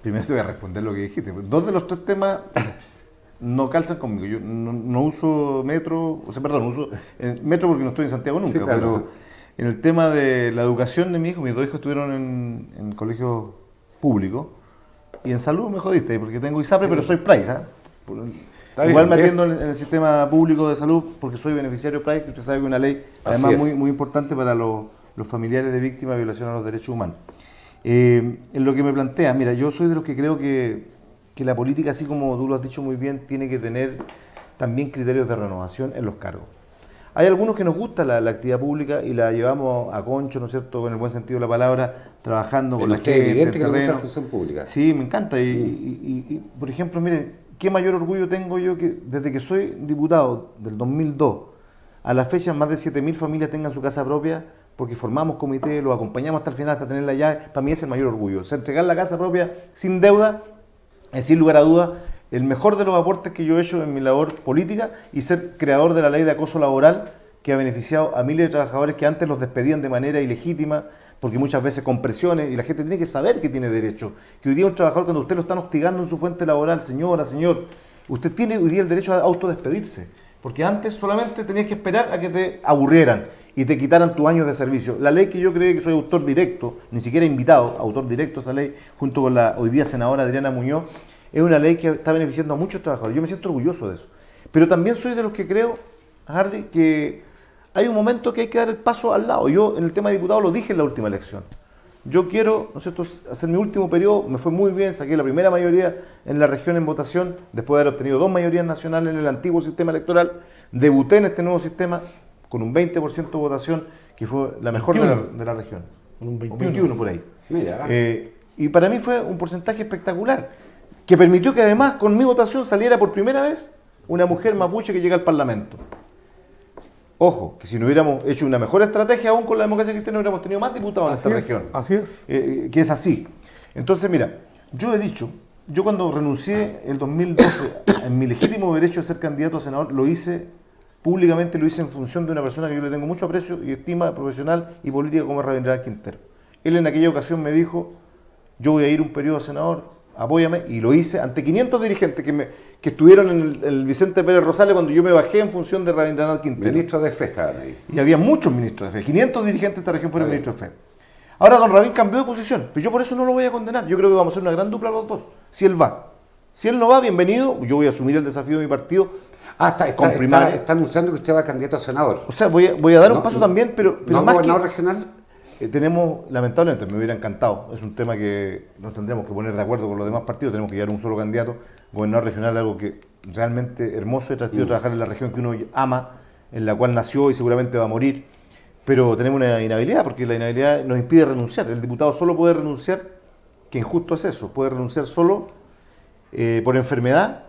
primero te voy a responder lo que dijiste. Dos de los tres temas no calzan conmigo. Yo no uso metro, uso metro porque no estoy en Santiago nunca, sí, claro. Pero en el tema de la educación de mi hijo, mis dos hijos estuvieron en colegios públicos. Y en salud me jodiste, porque tengo ISAPRE, sí, pero soy PRAIS. Igual me atiendo en el sistema público de salud, porque soy beneficiario PRAIS, que usted sabe que es una ley, además muy importante para los familiares de víctimas de violación a los derechos humanos. En lo que me plantea, mira, yo soy de los que creo que la política, así como tú lo has dicho muy bien, tiene que tener también criterios de renovación en los cargos. Hay algunos que nos gusta la actividad pública y la llevamos a concho, ¿no es cierto?, con el buen sentido de la palabra, trabajando con la gente. Es evidente que le gusta la función pública. Sí, me encanta. Y, por ejemplo, miren, qué mayor orgullo tengo yo que desde que soy diputado del 2002 a la fecha más de 7.000 familias tengan su casa propia, porque formamos comité, los acompañamos hasta el final, hasta tener la llave. Para mí es el mayor orgullo. O sea, entregar la casa propia sin deuda es, sin lugar a dudas, el mejor de los aportes que yo he hecho en mi labor política, y ser creador de la ley de acoso laboral que ha beneficiado a miles de trabajadores que antes los despedían de manera ilegítima, porque muchas veces con presiones, y la gente tiene que saber que tiene derecho. Que hoy día un trabajador, cuando usted lo están hostigando en su fuente laboral, señora, señor, usted tiene hoy día el derecho a autodespedirse. Porque antes solamente tenías que esperar a que te aburrieran y te quitaran tus años de servicio. La ley que yo creo que soy autor directo, ni siquiera invitado, autor directo a esa ley, junto con la hoy día senadora Adriana Muñoz, es una ley que está beneficiando a muchos trabajadores. Yo me siento orgulloso de eso. Pero también soy de los que creo, Hardy, que hay un momento que hay que dar el paso al lado. Yo en el tema de diputado lo dije en la última elección. Yo quiero, ¿no es cierto?, hacer mi último periodo, me fue muy bien, saqué la primera mayoría en la región en votación, después de haber obtenido 2 mayorías nacionales en el antiguo sistema electoral, debuté en este nuevo sistema con un 20% de votación, que fue la mejor de la región. Un 21 por ahí. Mira, Y para mí fue un porcentaje espectacular, que permitió que además con mi votación saliera por primera vez una mujer mapuche que llega al Parlamento. Ojo, que si no hubiéramos hecho una mejor estrategia aún con la democracia cristiana, hubiéramos tenido más diputados en esta región. Así es. Que es así. Entonces, mira, yo he dicho, yo cuando renuncié el 2012 en mi legítimo derecho de ser candidato a senador, lo hice públicamente, lo hice en función de una persona que yo le tengo mucho aprecio y estima profesional y política como es Rabindranath Quintero. Él en aquella ocasión me dijo, yo voy a ir un periodo a senador, apóyame, y lo hice ante 500 dirigentes que estuvieron en el Vicente Pérez Rosales cuando yo me bajé en función de Rabindranath Quintero. Ministros de Fe estaban ahí. Y había muchos ministros de fe, 500 dirigentes de esta región fueron ministros de fe. Ahora don Rabín cambió de posición, pero yo por eso no lo voy a condenar. Yo creo que vamos a hacer una gran dupla los dos, si él va. Si él no va, bienvenido, yo voy a asumir el desafío de mi partido. Está anunciando que usted va candidato a senador. O sea, voy a dar un paso también, pero ¿No más gobernador regional? Tenemos, lamentablemente, me hubiera encantado, es un tema que nos tendremos que poner de acuerdo con los demás partidos, tenemos que llevar un solo candidato, gobernador regional, algo que realmente hermoso, he tratado de trabajar en la región que uno ama, en la cual nació y seguramente va a morir, pero tenemos una inhabilidad, porque la inhabilidad nos impide renunciar, el diputado solo puede renunciar, que injusto es eso, puede renunciar solo por enfermedad,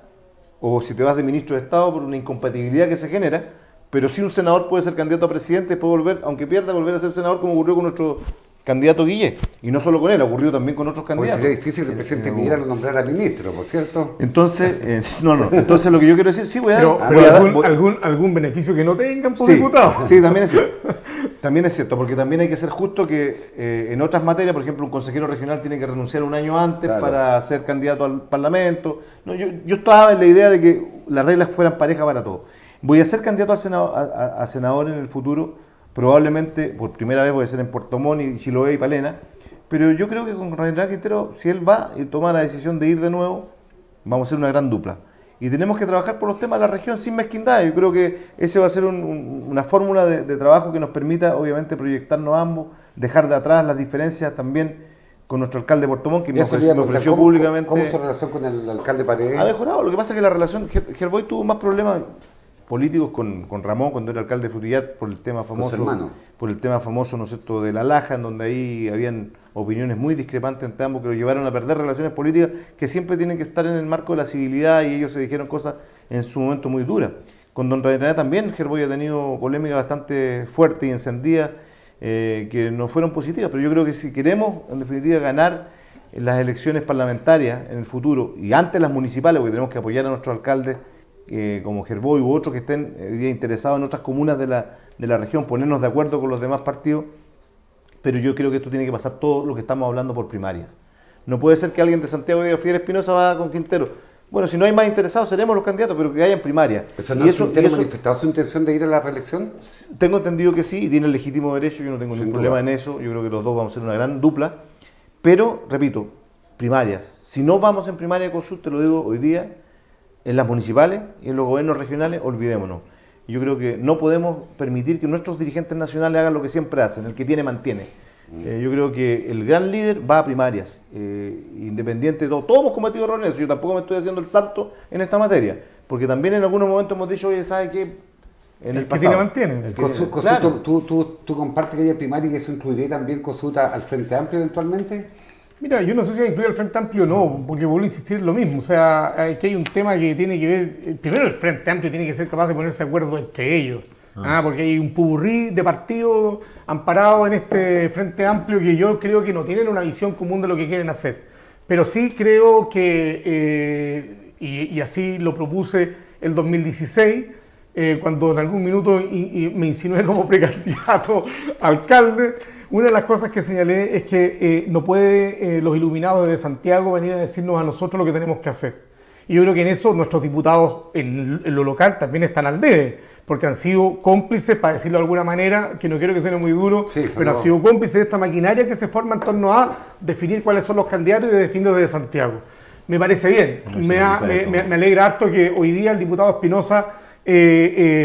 o si te vas de ministro de Estado por una incompatibilidad que se genera, pero sí un senador puede ser candidato a presidente, puede volver, aunque pierda, volver a ser senador, como ocurrió con nuestro candidato Guillé. Y no solo con él, ocurrió también con otros candidatos. Pues sería difícil que el presidente Guillé lo nombrara ministro, por cierto. Entonces, entonces lo que yo quiero decir, sí voy a dar... Pero algún beneficio que no tengan por diputado. Sí, también es cierto. También es cierto, porque también hay que ser justo que en otras materias, por ejemplo, un consejero regional tiene que renunciar un año antes para ser candidato al Parlamento. No, yo estaba en la idea de que las reglas fueran parejas para todos. Voy a ser candidato a senador en el futuro, probablemente por primera vez voy a ser en Puerto Montt y Chiloé y Palena, pero yo creo que con Rabindranath Quintero, si él va y toma la decisión de ir de nuevo, vamos a ser una gran dupla. Y tenemos que trabajar por los temas de la región sin mezquindad. Yo creo que ese va a ser una fórmula de trabajo que nos permita, obviamente, proyectarnos ambos, dejar de atrás las diferencias también con nuestro alcalde de Puerto Montt, que me ofreció públicamente... ¿Cómo es su relación con el alcalde Paredes? Ha mejorado, lo que pasa es que la relación... Gerboy tuvo más problemas políticos con Ramón cuando era alcalde de Frutillar por el tema famoso, ¿no es cierto?, de la Laja, en donde ahí habían opiniones muy discrepantes entre ambos que lo llevaron a perder relaciones políticas que siempre tienen que estar en el marco de la civilidad, y ellos se dijeron cosas en su momento muy duras. Con don Rabindranath también Gerboy ha tenido polémicas bastante fuertes y encendidas que no fueron positivas, pero yo creo que si queremos en definitiva ganar en las elecciones parlamentarias en el futuro y antes las municipales, porque tenemos que apoyar a nuestros alcaldes como Gerboy u otros que estén interesados en otras comunas de la región, ponernos de acuerdo con los demás partidos, pero yo creo que esto tiene que pasar todo lo que estamos hablando por primarias. No puede ser que alguien de Santiago diga Fidel Espinosa va con Quintero. Bueno, si no hay más interesados, seremos los candidatos, pero que haya en primaria. ¿Quintero manifestado su intención de ir a la reelección? Tengo entendido que sí, y tiene el legítimo derecho, yo no tengo ningún problema en eso, yo creo que los dos vamos a ser una gran dupla, pero, repito, primarias. Si no vamos en primaria con te lo digo hoy día, en las municipales y en los gobiernos regionales, olvidémonos. Yo creo que no podemos permitir que nuestros dirigentes nacionales hagan lo que siempre hacen, el que tiene mantiene. Yo creo que el gran líder va a primarias, independiente de todo. Todos hemos cometido errores, yo tampoco me estoy haciendo el salto en esta materia, porque también en algunos momentos hemos dicho, oye, ¿sabe qué? En el pasado, que tiene mantiene. Claro. ¿Tú compartes que haya primaria y que eso incluiría también consulta al Frente Amplio eventualmente? Mira, yo no sé si va a incluir al Frente Amplio o no, porque vuelvo a insistir lo mismo. O sea, aquí hay un tema que tiene que ver... Primero, el Frente Amplio tiene que ser capaz de ponerse de acuerdo entre ellos. Porque hay un pupurrí de partidos amparados en este Frente Amplio que yo creo que no tienen una visión común de lo que quieren hacer. Pero sí creo que, y así lo propuse el 2016, cuando en algún minuto me insinué como precandidato a alcalde. Una de las cosas que señalé es que no puede los iluminados de Santiago venir a decirnos a nosotros lo que tenemos que hacer. Y yo creo que en eso nuestros diputados en lo local también están al debe, porque han sido cómplices, para decirlo de alguna manera, que no quiero que suene muy duro, Sí, pero han sido cómplices de esta maquinaria que se forma en torno a definir cuáles son los candidatos y de definirlos desde Santiago. Me parece bien, me alegra harto que hoy día el diputado Espinosa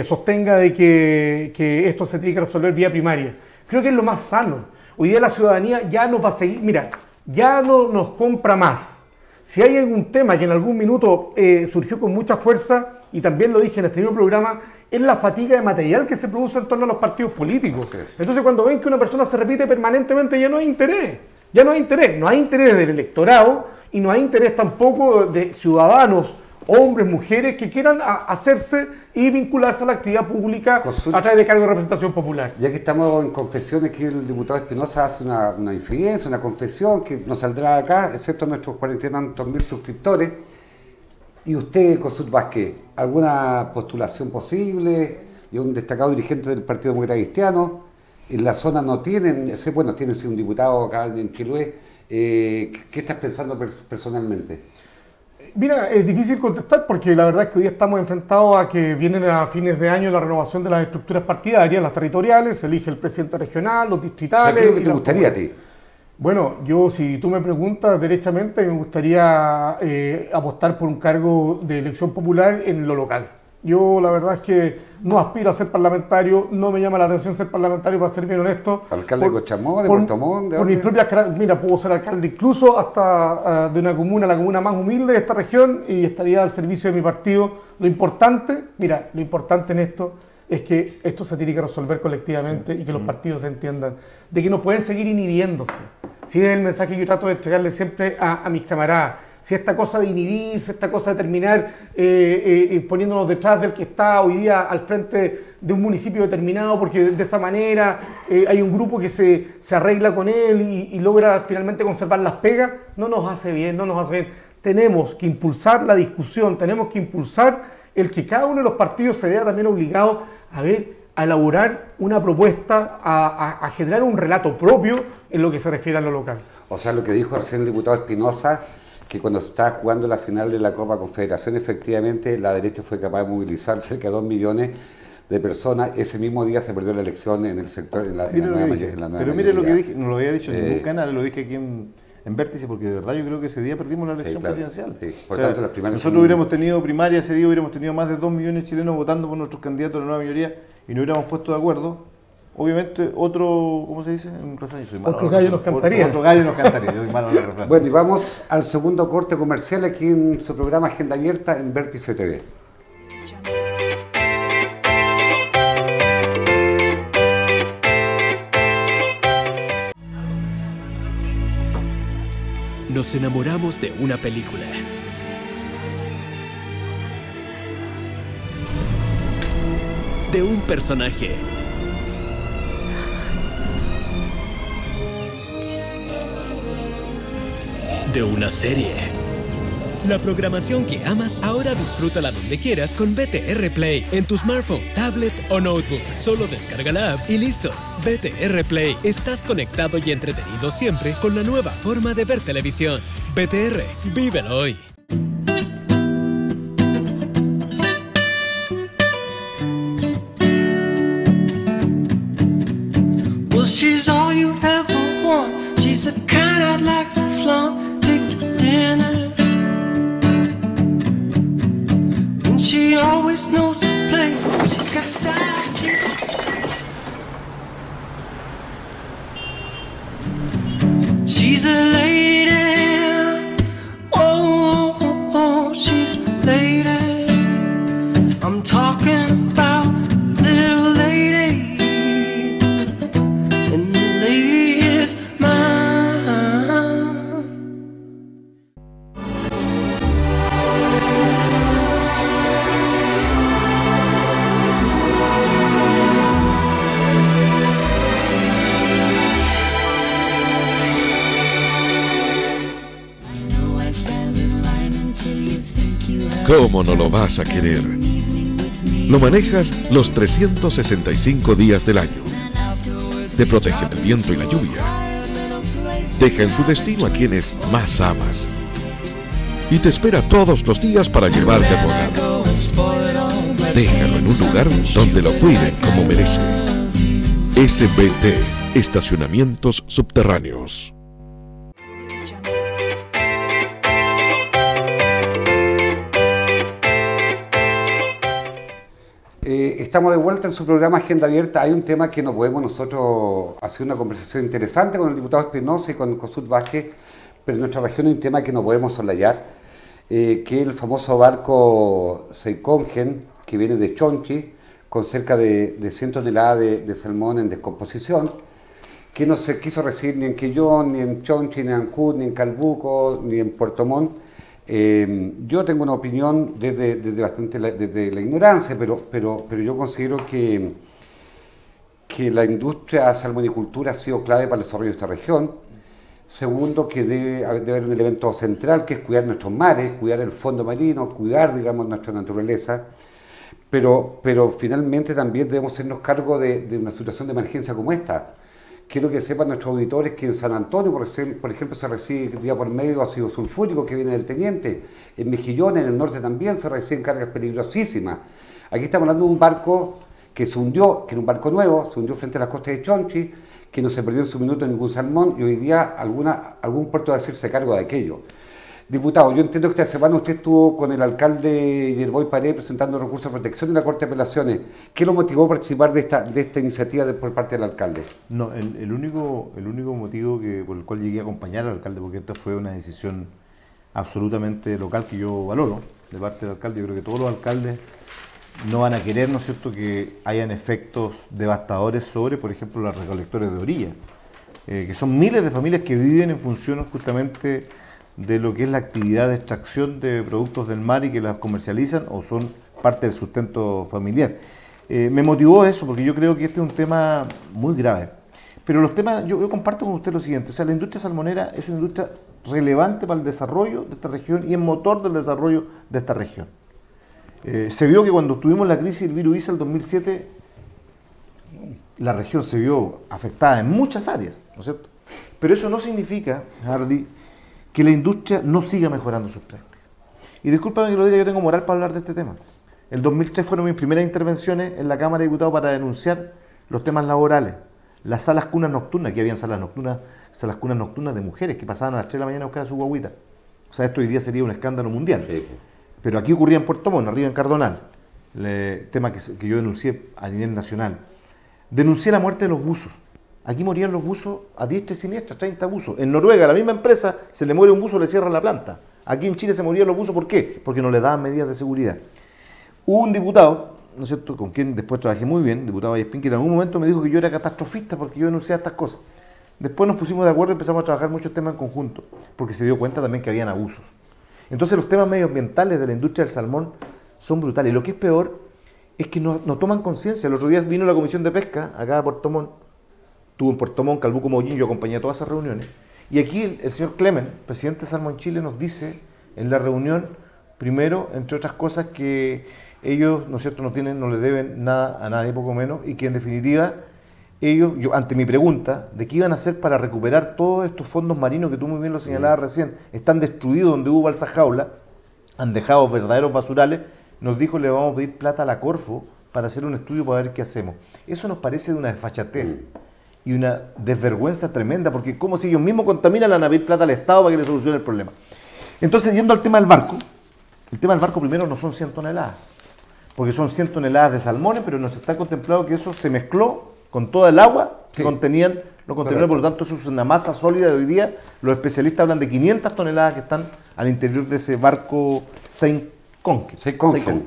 sostenga de que esto se tiene que resolver vía primaria. Creo que es lo más sano. Hoy día la ciudadanía ya nos va a seguir, mira, ya no nos compra más. Si hay algún tema que en algún minuto surgió con mucha fuerza, y también lo dije en este mismo programa, es la fatiga de material que se produce en torno a los partidos políticos. Entonces cuando ven que una persona se repite permanentemente ya no hay interés. Ya no hay interés. No hay interés del electorado y no hay interés tampoco de ciudadanos, hombres, mujeres que quieran hacerse y vincularse a la actividad pública a través de cargos de representación popular. Ya que estamos en confesiones, que el diputado Espinosa hace una infidencia, una confesión que nos saldrá acá, excepto nuestros 40.000 suscriptores. Y usted, Kossuth Vázquez, ¿alguna postulación posible? Y un destacado dirigente del Partido Demócrata Cristiano. En la zona no tienen, bueno, tienen un diputado acá en Chiloé. ¿Qué estás pensando personalmente? Mira, es difícil contestar porque la verdad es que hoy día estamos enfrentados a que vienen a fines de año la renovación de las estructuras partidarias, las territoriales, se elige el presidente regional, los distritales. ¿Qué es lo que te gustaría a ti? Bueno, yo, si tú me preguntas derechamente, me gustaría apostar por un cargo de elección popular en lo local. Yo la verdad es que no aspiro a ser parlamentario, no me llama la atención ser parlamentario, para ser bien honesto. ¿Alcalde de Cochamó, de Puerto Montt? Por mis propias características, mira, puedo ser alcalde incluso hasta de una comuna, la comuna más humilde de esta región, y estaría al servicio de mi partido. Lo importante en esto es que esto se tiene que resolver colectivamente y que los partidos entiendan de que no pueden seguir inhibiéndose. Si es el mensaje que yo trato de entregarle siempre a mis camaradas. Si esta cosa de inhibirse, esta cosa de terminar poniéndonos detrás del que está hoy día al frente de un municipio determinado, porque de esa manera hay un grupo que se arregla con él y logra finalmente conservar las pegas, no nos hace bien, no nos hace bien. Tenemos que impulsar la discusión, tenemos que impulsar el que cada uno de los partidos se vea también obligado a elaborar una propuesta, a generar un relato propio en lo que se refiere a lo local. O sea, lo que dijo recién el diputado Espinosa, que cuando se estaba jugando la final de la Copa Confederación, efectivamente la derecha fue capaz de movilizar cerca de 2 millones de personas. Ese mismo día se perdió la elección en el sector, en la nueva mayoría. Pero mire lo que dije, no lo había dicho en ningún canal, lo dije aquí en Vértice, porque de verdad yo creo que ese día perdimos la elección presidencial. Sí. Por tanto, las primarias nosotros hubiéramos tenido primaria ese día, hubiéramos tenido más de 2 millones de chilenos votando por nuestros candidatos de la nueva mayoría y no hubiéramos puesto de acuerdo. Obviamente, ¿cómo se dice? Un refrán. Otro gallo nos cantaría. Otro gallo nos cantaría. Yo soy malo en el refrán. Bueno, y vamos al segundo corte comercial aquí en su programa Agenda Abierta en Vértice TV. Nos enamoramos de una película. De un personaje. De una serie. La programación que amas ahora disfrútala donde quieras con BTR Play en tu smartphone, tablet o notebook. Solo descarga la app y listo. BTR Play. Estás conectado y entretenido siempre con la nueva forma de ver televisión. BTR. Vívelo hoy. Well, she's all you ever want. She's the kind I'd like to flaunt, take to dinner. And she always knows her place. She's got style. She's a lady. Oh, she's a lady. I'm talking about little lady. And the lady is mine. ¿Cómo no lo vas a querer? Lo manejas los 365 días del año. Te protege del viento y la lluvia. Deja en su destino a quienes más amas. y te espera todos los días para llevarte a tu hogar. Déjalo en un lugar donde lo cuiden como merece. SBT, Estacionamientos Subterráneos. Estamos de vuelta en su programa Agenda Abierta. Hay un tema que no podemos nosotros hacer una conversación interesante con el diputado Espinosa y con Kossuth Vázquez, pero en nuestra región hay un tema que no podemos soslayar, que es el famoso barco Seikongen, que viene de Chonchi, con cerca de 100 toneladas de salmón en descomposición, que no se quiso recibir ni en Quillón, ni en Chonchi, ni en Ancud, ni en Calbuco, ni en Puerto Montt. Yo tengo una opinión desde la ignorancia, pero yo considero que la industria salmonicultura ha sido clave para el desarrollo de esta región. Segundo, que debe haber un elemento central, que es cuidar nuestros mares, cuidar el fondo marino, cuidar, digamos, nuestra naturaleza. Pero finalmente también debemos hacernos cargo de una situación de emergencia como esta. Quiero que sepan nuestros auditores que en San Antonio, por ejemplo, se recibe día por medio ácido sulfúrico que viene del Teniente. En Mejillones, en el norte también, se reciben cargas peligrosísimas. Aquí estamos hablando de un barco que se hundió, que era un barco nuevo, se hundió frente a las costas de Chonchi, que no se perdió en su minuto ningún salmón, y hoy día algún puerto va a hacerse cargo de aquello. Diputado, yo entiendo que esta semana usted estuvo con el alcalde Yerboy Paredes presentando recursos de protección en la Corte de Apelaciones. ¿Qué lo motivó a participar de esta iniciativa por parte del alcalde? No, el único motivo por el cual llegué a acompañar al alcalde, porque esta fue una decisión absolutamente local que yo valoro de parte del alcalde. Yo creo que todos los alcaldes no van a querer, ¿no es cierto?, que hayan efectos devastadores sobre, por ejemplo, los recolectores de orilla, que son miles de familias que viven en función justamente de lo que es la actividad de extracción de productos del mar y que las comercializan o son parte del sustento familiar. Me motivó eso porque yo creo que este es un tema muy grave. Pero los temas, yo comparto con usted lo siguiente, o sea, la industria salmonera es una industria relevante para el desarrollo de esta región y es motor del desarrollo de esta región. Se vio que cuando tuvimos la crisis del virus ISA el 2007, la región se vio afectada en muchas áreas, ¿no es cierto? Pero eso no significa, Hardy, que la industria no siga mejorando sus prácticas. Y discúlpame que lo diga, yo tengo moral para hablar de este tema. El 2003 fueron mis primeras intervenciones en la Cámara de Diputados para denunciar los temas laborales. Las salas cunas nocturnas, que habían salas cunas nocturnas de mujeres que pasaban a las 3 de la mañana a buscar a su guaguita. O sea, esto hoy día sería un escándalo mundial. Sí. Pero aquí ocurría en Puerto Montt, arriba en Cardonal, tema que yo denuncié a nivel nacional. Denuncié la muerte de los buzos. Aquí morían los buzos a diestra y siniestra, 30 buzos. En Noruega, la misma empresa, se le muere un buzo, le cierran la planta. Aquí en Chile se morían los buzos, ¿por qué? Porque no le daban medidas de seguridad. Hubo un diputado, ¿no es cierto?, con quien después trabajé muy bien, diputado Vallespín, que en algún momento me dijo que yo era catastrofista porque yo denunciaba estas cosas. Después nos pusimos de acuerdo y empezamos a trabajar muchos temas en conjunto, porque se dio cuenta también que habían abusos. Entonces los temas medioambientales de la industria del salmón son brutales. Y lo que es peor es que no toman conciencia. El otro día vino la Comisión de Pesca, acá a Puerto Montt, estuvo en Puerto Montt, Calbuco, Mollín, yo acompañé a todas esas reuniones. Y aquí el señor Clemen, presidente de Salmón Chile, nos dice en la reunión, primero, entre otras cosas, que ellos, ¿no es cierto?, no le deben nada a nadie, poco menos, y que en definitiva, ellos, ante mi pregunta de qué iban a hacer para recuperar todos estos fondos marinos que tú muy bien lo señalabas recién, están destruidos donde hubo balsa jaula, han dejado verdaderos basurales, nos dijo, le vamos a pedir plata a la Corfo para hacer un estudio para ver qué hacemos. Eso nos parece de una desfachatez y una desvergüenza tremenda, porque como si ellos mismos contaminan, a pedir plata al Estado para que le solucione el problema. Entonces, yendo al tema del barco, el tema del barco primero no son 100 toneladas, porque son 100 toneladas de salmones, pero nos está contemplado que eso se mezcló con toda el agua que contenían, por lo tanto eso es una masa sólida de hoy día. Los especialistas hablan de 500 toneladas que están al interior de ese barco Seikongen.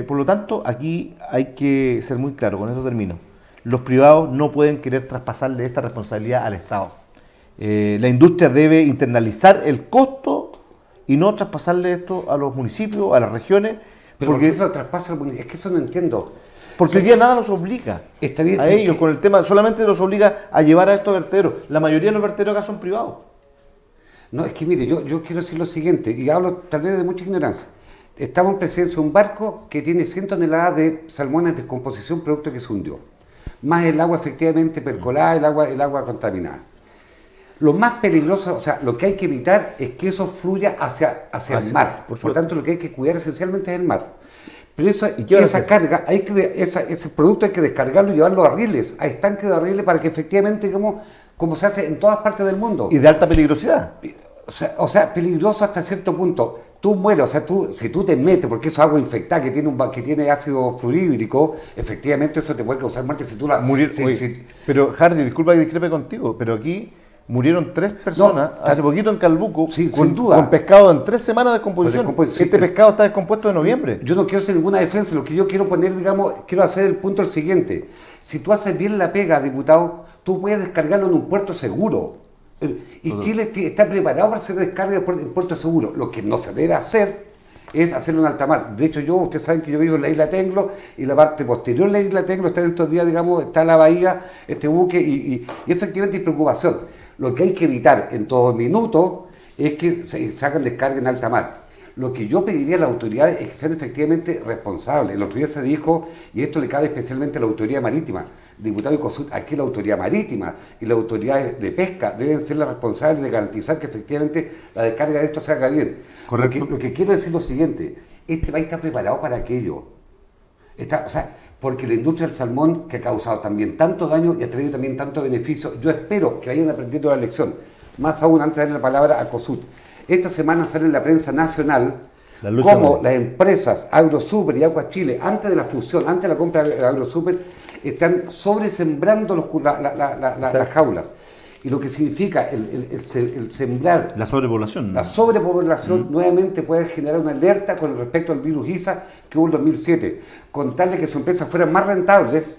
Por lo tanto, aquí hay que ser muy claro, con esto termino. Los privados no pueden querer traspasarle esta responsabilidad al Estado. La industria debe internalizar el costo y no traspasarle esto a los municipios, a las regiones. Pero porque eso lo traspasa al municipio, es que eso no entiendo. Porque hoy día nada nos obliga a ellos con el tema, solamente nos obliga a llevar a estos vertederos. La mayoría de los vertederos acá son privados. No, es que mire, yo quiero decir lo siguiente, y hablo tal vez de mucha ignorancia. Estamos en presencia de un barco que tiene 100 toneladas de salmones de descomposición, producto que se hundió. Más el agua efectivamente percolada, el agua contaminada. Lo más peligroso, o sea, lo que hay que evitar es que eso fluya hacia el mar. Por tanto, lo que hay que cuidar esencialmente es el mar. Pero esa carga, ese producto hay que descargarlo y llevarlo a rieles, a estanques de rieles para que efectivamente, como se hace en todas partes del mundo. Y de alta peligrosidad. O sea, peligroso hasta cierto punto. Tú mueres, o sea, si tú te metes, porque eso es agua infectada que tiene ácido fluorhídrico, efectivamente eso te puede causar muerte si tú la... Pero, Hardy, disculpa que discrepe contigo, pero aquí murieron 3 personas hace poquito en Calbuco con pescado en 3 semanas de descomposición. Este pescado está descompuesto de noviembre. Yo no quiero hacer ninguna defensa, lo que yo quiero poner, quiero hacer el punto el siguiente. Si tú haces bien la pega, diputado, tú puedes descargarlo en un puerto seguro. Y Chile está preparado para hacer descarga en puerto seguro. Lo que no se debe hacer es hacerlo en alta mar. De hecho, ustedes saben que yo vivo en la isla Tenglo y la parte posterior de la isla Tenglo está en estos días, está la bahía, este buque y efectivamente hay preocupación. Lo que hay que evitar en todo minuto es que se hagan descarga en alta mar. Lo que yo pediría a las autoridades es que sean efectivamente responsables. El otro día se dijo, y esto le cabe especialmente a la autoridad marítima, diputado Icosud, aquí la autoridad marítima y las autoridades de pesca deben ser las responsables de garantizar que efectivamente la descarga de esto se haga bien. Correcto. Lo que quiero decir es lo siguiente, este país está preparado para aquello. Porque la industria del salmón, que ha causado también tanto daño y ha traído también tanto beneficio, yo espero que vayan aprendiendo la lección. Más aún, antes de darle la palabra a Icosud. Esta semana sale en la prensa nacional cómo las empresas AgroSuper y Aqua Chile, antes de la fusión, antes de la compra de AgroSuper, están sobresembrando las jaulas. Y lo que significa el sembrar... La sobrepoblación. La sobrepoblación nuevamente puede generar una alerta con respecto al virus ISA que hubo en 2007. Con tal de que sus empresas fueran más rentables,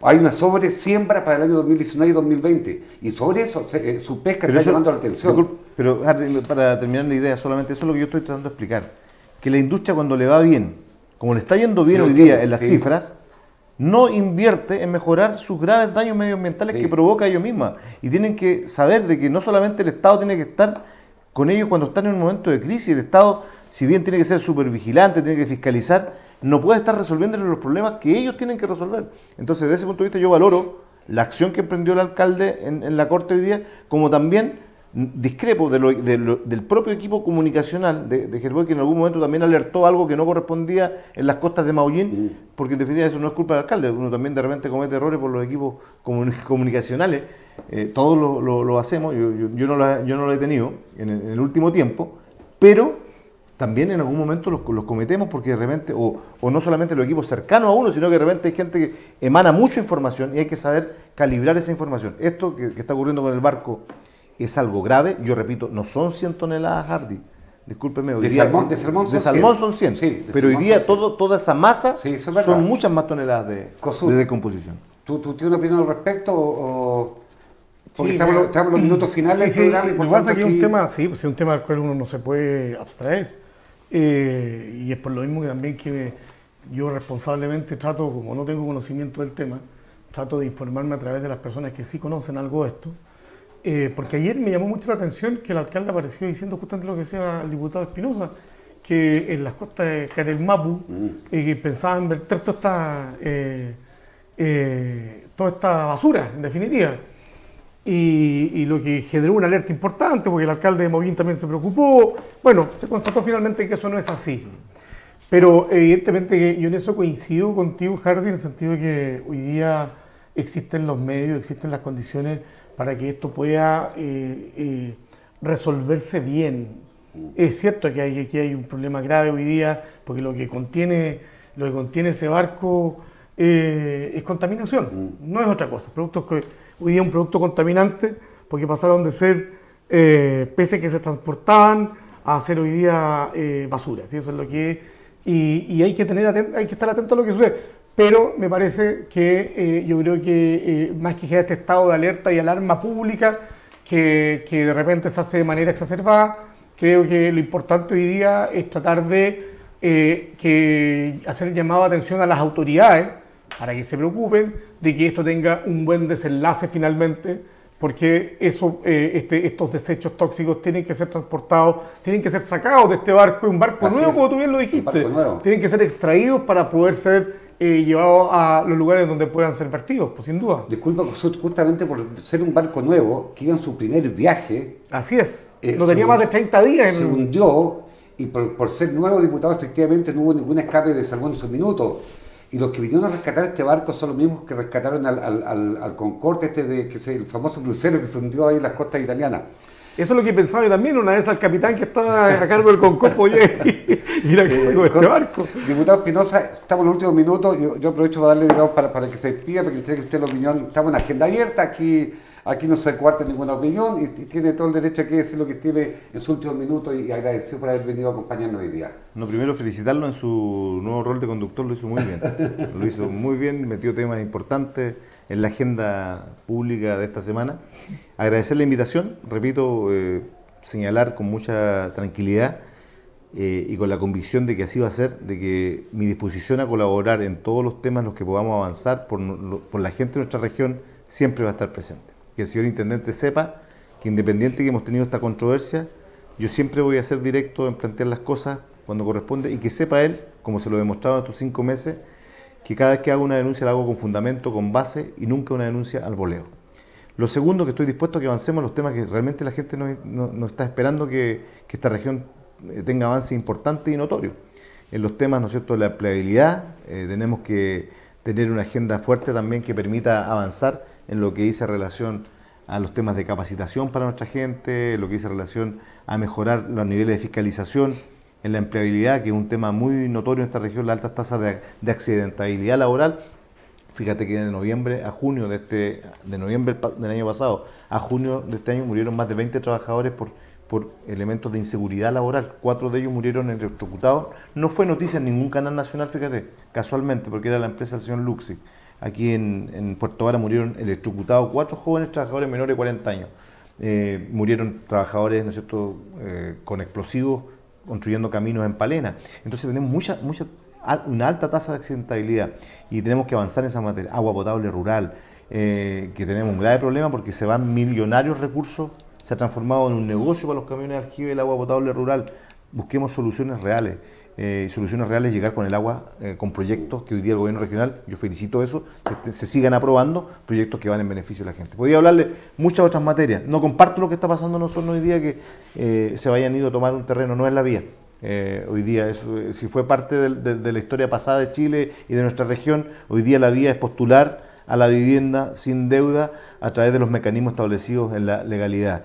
hay una sobresiembra para el año 2019 y 2020. Y sobre eso su pesca está llamando la atención. Pero para terminar la idea, solamente eso es lo que yo estoy tratando de explicar. Que la industria cuando le va bien, como le está yendo bien hoy día en las cifras, no invierte en mejorar sus graves daños medioambientales que provoca ellos mismas. Y tienen que saber de que no solamente el Estado tiene que estar con ellos cuando están en un momento de crisis. El Estado, si bien tiene que ser súper vigilante, tiene que fiscalizar, no puede estar resolviéndoles los problemas que ellos tienen que resolver. Entonces, desde ese punto de vista, yo valoro la acción que emprendió el alcalde en la Corte hoy día, como también discrepo del propio equipo comunicacional de Gerboy, que en algún momento también alertó algo que no correspondía en las costas de Maullín, porque en definitiva eso no es culpa del alcalde, uno también de repente comete errores por los equipos comunicacionales, todos lo hacemos, yo no lo he tenido en el último tiempo, pero también en algún momento los cometemos porque de repente, o no solamente los equipos cercanos a uno, sino que de repente hay gente que emana mucha información y hay que saber calibrar esa información. Esto que está ocurriendo con el barco es algo grave, yo repito, no son 100 toneladas, Hardy, discúlpeme. De salmón son 100. Sí, pero hoy día toda esa masa son muchas más toneladas de decomposición. ¿Tú tienes una opinión al respecto? Porque estamos en los minutos finales del programa. Lo que pasa es que es un tema del cual uno no se puede abstraer. Y es por lo mismo que también que yo responsablemente trato, como no tengo conocimiento del tema, trato de informarme a través de las personas que sí conocen algo de esto. Porque ayer me llamó mucho la atención que el alcalde apareció diciendo justamente lo que decía el diputado Espinosa, que en las costas de Carelmapu pensaba en verter toda esta basura, en definitiva. Y lo que generó una alerta importante, porque el alcalde de Movín también se preocupó. Bueno, se constató finalmente que eso no es así. Pero evidentemente que yo en eso coincido contigo, Hardy, en el sentido de que hoy día existen los medios, existen las condiciones para que esto pueda resolverse bien. Es cierto que hay un problema grave hoy día, porque lo que contiene ese barco es contaminación, no es otra cosa. Productos que hoy día es un producto contaminante, porque pasaron de ser peces que se transportaban a ser hoy día basura. ¿Sí? Eso es lo que es. Y hay que estar atento a lo que sucede. Pero me parece que yo creo que más que generar este estado de alerta y alarma pública que de repente se hace de manera exacerbada, creo que lo importante hoy día es tratar de hacer llamado de atención a las autoridades para que se preocupen de que esto tenga un buen desenlace finalmente, porque estos desechos tóxicos tienen que ser transportados, tienen que ser sacados de este barco, es un barco nuevo, como tú bien lo dijiste, tienen que ser extraídos para poder ser llevados a los lugares donde puedan ser vertidos, pues sin duda. Disculpa, justamente por ser un barco nuevo, que iba en su primer viaje. Así es, no tenía más de 30 días. Se hundió, y por ser nuevo diputado efectivamente no hubo ningún escape de salvo en esos minutos. Y los que vinieron a rescatar este barco son los mismos que rescataron al Concorde, que es el famoso crucero que se hundió ahí en las costas italianas. Eso es lo que pensaba yo también, una vez al capitán que estaba a cargo del Concorde podía ir a cargo de este barco. Diputado Espinosa, estamos en los últimos minutos, yo aprovecho para darle, digamos, para que se despida, para que entregue usted la opinión. Estamos en agenda abierta, aquí no se cuarta ninguna opinión y tiene todo el derecho a decir lo que tiene en sus últimos minutos y agradecido por haber venido a acompañarnos hoy día. No, primero felicitarlo en su nuevo rol de conductor, lo hizo muy bien. Lo hizo muy bien, metió temas importantes en la agenda pública de esta semana. Agradecer la invitación, repito, señalar con mucha tranquilidad y con la convicción de que así va a ser, de que mi disposición a colaborar en todos los temas en los que podamos avanzar por la gente de nuestra región siempre va a estar presente. Que el señor Intendente sepa que independiente que hemos tenido esta controversia, yo siempre voy a ser directo en plantear las cosas cuando corresponde y que sepa él, como se lo he demostrado en estos 5 meses, que cada vez que hago una denuncia la hago con fundamento, con base y nunca una denuncia al voleo. Lo segundo, que estoy dispuesto a que avancemos en los temas que realmente la gente no está esperando que esta región tenga avances importantes y notorios. En los temas, ¿no es cierto?, de la empleabilidad, tenemos que tener una agenda fuerte también que permita avanzar en lo que dice relación a los temas de capacitación para nuestra gente, lo que dice relación a mejorar los niveles de fiscalización en la empleabilidad, que es un tema muy notorio en esta región, las altas tasas de accidentabilidad laboral. Fíjate que de noviembre a junio de noviembre del año pasado a junio de este año murieron más de 20 trabajadores por elementos de inseguridad laboral. 4 de ellos murieron electrocutados. No fue noticia en ningún canal nacional, fíjate, casualmente, porque era la empresa del señor Luxi. Aquí en Puerto Vara murieron electrocutados 4 jóvenes trabajadores menores de 40 años. Murieron trabajadores, ¿no es cierto?, con explosivos construyendo caminos en Palena. Entonces tenemos una alta tasa de accidentabilidad y tenemos que avanzar en esa materia. Agua potable rural, que tenemos un grave problema porque se van millonarios recursos, se ha transformado en un negocio para los camiones de aljibe el agua potable rural. Busquemos soluciones reales. Llegar con el agua, con proyectos que hoy día el gobierno regional, yo felicito eso, se sigan aprobando proyectos que van en beneficio de la gente. Podría hablarle muchas otras materias. No comparto lo que está pasando nosotros hoy día, que se vayan ido a tomar un terreno, no es la vía. Hoy día, eso, si fue parte de la historia pasada de Chile y de nuestra región, hoy día la vía es postular a la vivienda sin deuda a través de los mecanismos establecidos en la legalidad.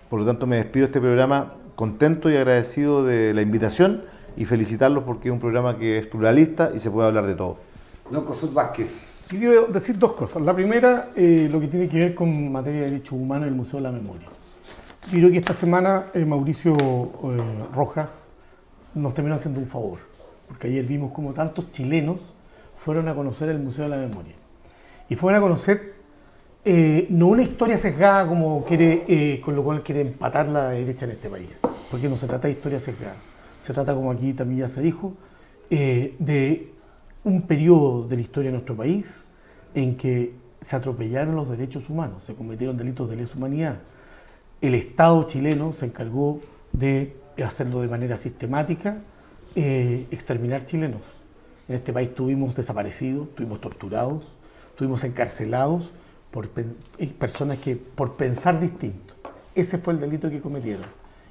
Por lo tanto, me despido de este programa contento y agradecido de la invitación y felicitarlos porque es un programa que es pluralista y se puede hablar de todo. Don Jesús Vázquez. Yo quiero decir 2 cosas. La primera, lo que tiene que ver con materia de derechos humanos en el Museo de la Memoria. Yo creo que esta semana Mauricio Rojas nos terminó haciendo un favor, porque ayer vimos como tantos chilenos fueron a conocer el Museo de la Memoria. Y fueron a conocer no una historia sesgada como con lo cual quiere empatar la derecha en este país, porque no se trata de historia sesgada. Se trata, como aquí también ya se dijo, de un periodo de la historia de nuestro país en que se atropellaron los derechos humanos, se cometieron delitos de lesa humanidad. El Estado chileno se encargó de hacerlo de manera sistemática, exterminar chilenos. En este país tuvimos desaparecidos, tuvimos torturados, tuvimos encarcelados por personas que por pensar distinto. Ese fue el delito que cometieron.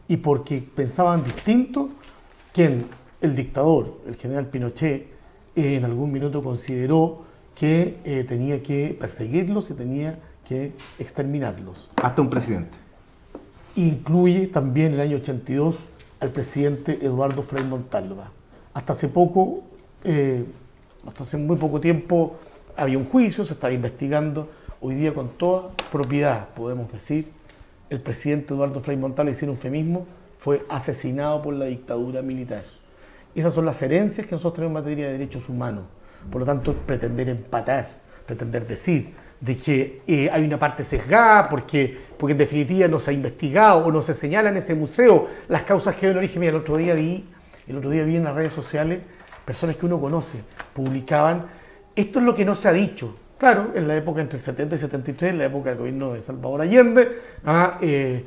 Y porque pensaban distinto, el dictador, el general Pinochet, en algún minuto consideró que tenía que perseguirlos y tenía que exterminarlos. Hasta un presidente. Incluye también en el año 82 al presidente Eduardo Frei Montalva. Hasta hace muy poco tiempo había un juicio, se estaba investigando. Hoy día, con toda propiedad, podemos decir, el presidente Eduardo Frei Montalva, y sin eufemismo, fue asesinado por la dictadura militar. Esas son las herencias que nosotros tenemos en materia de derechos humanos. Por lo tanto, pretender empatar, pretender decir de que hay una parte sesgada porque en definitiva no se ha investigado o no se señala en ese museo las causas que hay en origen. Mira, el otro día vi en las redes sociales personas que uno conoce publicaban: esto es lo que no se ha dicho, claro, en la época entre el 70 y 73, la época del gobierno de Salvador Allende, había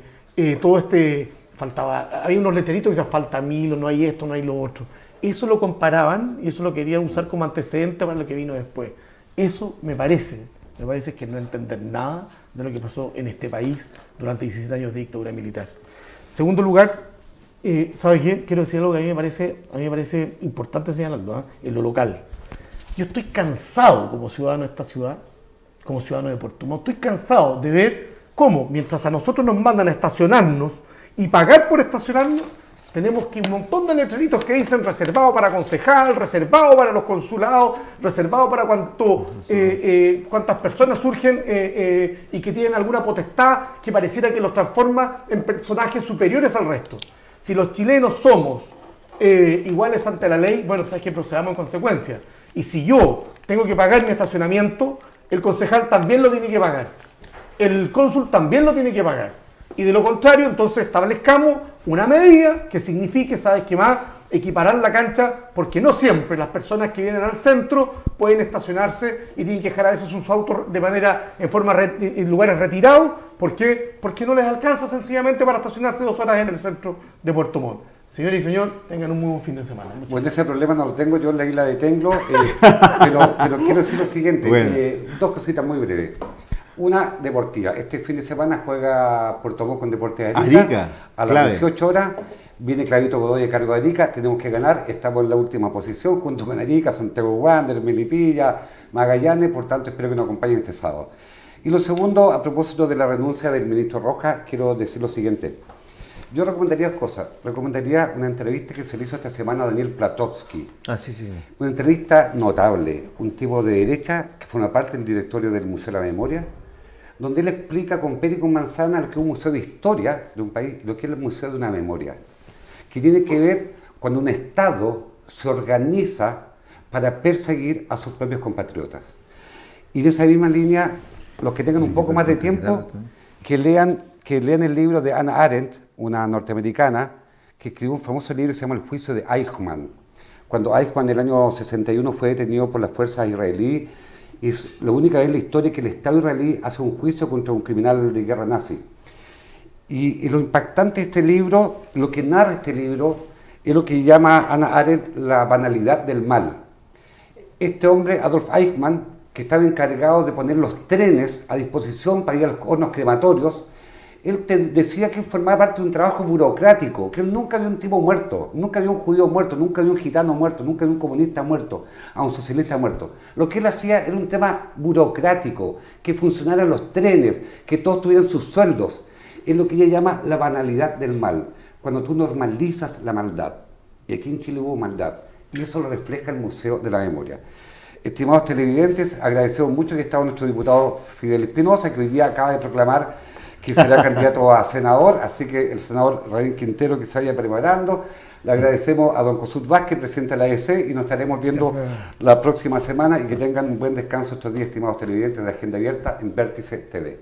unos letreritos que decían falta 1000 o no hay esto, no hay lo otro. Eso lo comparaban y eso lo querían usar como antecedente para lo que vino después. Eso me parece que no entender nada de lo que pasó en este país durante 17 años de dictadura militar. Segundo lugar, ¿sabes qué? Quiero decir algo que a mí me parece importante señalarlo, en lo local. Yo estoy cansado como ciudadano de esta ciudad, como ciudadano de Puerto Montt, estoy cansado de ver cómo, mientras a nosotros nos mandan a estacionarnos y pagar por estacionarnos, tenemos que un montón de letreritos que dicen reservado para concejal, reservado para los consulados, reservado para cuántas personas surgen y que tienen alguna potestad que pareciera que los transforma en personajes superiores al resto. Si los chilenos somos iguales ante la ley, bueno, sabes que procedamos en consecuencia. Y si yo tengo que pagar mi estacionamiento, el concejal también lo tiene que pagar. El cónsul también lo tiene que pagar. Y de lo contrario, entonces establezcamos una medida que signifique, ¿sabes qué más? Equiparar la cancha, porque no siempre las personas que vienen al centro pueden estacionarse y tienen que dejar a veces sus autos en lugares retirados. ¿Por qué? Porque no les alcanza sencillamente para estacionarse 2 horas en el centro de Puerto Montt. Señor y señor, tengan un muy buen fin de semana. Bueno, ese problema no lo tengo yo en la isla de Tenglo, pero quiero decir lo siguiente, bueno. 2 cositas muy breves. Una deportiva. Este fin de semana juega Puerto Montt con Deportes Arica. A las 18 horas viene Clavito Godoy a cargo de Arica. Tenemos que ganar. Estamos en la última posición junto con Arica, Santiago Wander, Melipilla, Magallanes. Por tanto, espero que nos acompañen este sábado. Y lo segundo, a propósito de la renuncia del ministro Rojas, quiero decir lo siguiente. Yo recomendaría 2 cosas. Recomendaría una entrevista que se le hizo esta semana a Daniel Platowski. Sí. Una entrevista notable. Un tipo de derecha que forma parte del directorio del Museo de la Memoria, donde él explica con pera y con manzana lo que es un museo de historia de un país y lo que es el museo de una memoria, que tiene que ver cuando un Estado se organiza para perseguir a sus propios compatriotas. Y de esa misma línea, los que tengan un poco más de tiempo, que lean el libro de Hannah Arendt, una norteamericana, que escribió un famoso libro que se llama El juicio de Eichmann. Cuando Eichmann en el año 61 fue detenido por las fuerzas israelíes, y es la única vez en la historia que el Estado israelí hace un juicio contra un criminal de guerra nazi. Y lo impactante de este libro, lo que narra este libro, es lo que llama Hannah Arendt la banalidad del mal. Este hombre, Adolf Eichmann, que estaba encargado de poner los trenes a disposición para ir a los hornos crematorios, él decía que formaba parte de un trabajo burocrático, que él nunca vio un tipo muerto, nunca vio un judío muerto, nunca vio un gitano muerto, nunca vio un comunista muerto, a un socialista muerto. Lo que él hacía era un tema burocrático, que funcionaran los trenes, que todos tuvieran sus sueldos. Es lo que ella llama la banalidad del mal, cuando tú normalizas la maldad. Y aquí en Chile hubo maldad, y eso lo refleja el Museo de la Memoria. Estimados televidentes, agradecemos mucho que estaba nuestro diputado Fidel Espinosa, que hoy día acaba de proclamar que será candidato a senador, así que el senador Raín Quintero que se vaya preparando. Le agradecemos a don Cosut Vázquez, presidente de la AEC, y nos estaremos viendo la próxima semana, y que tengan un buen descanso estos días, estimados televidentes de Agenda Abierta en Vértice TV.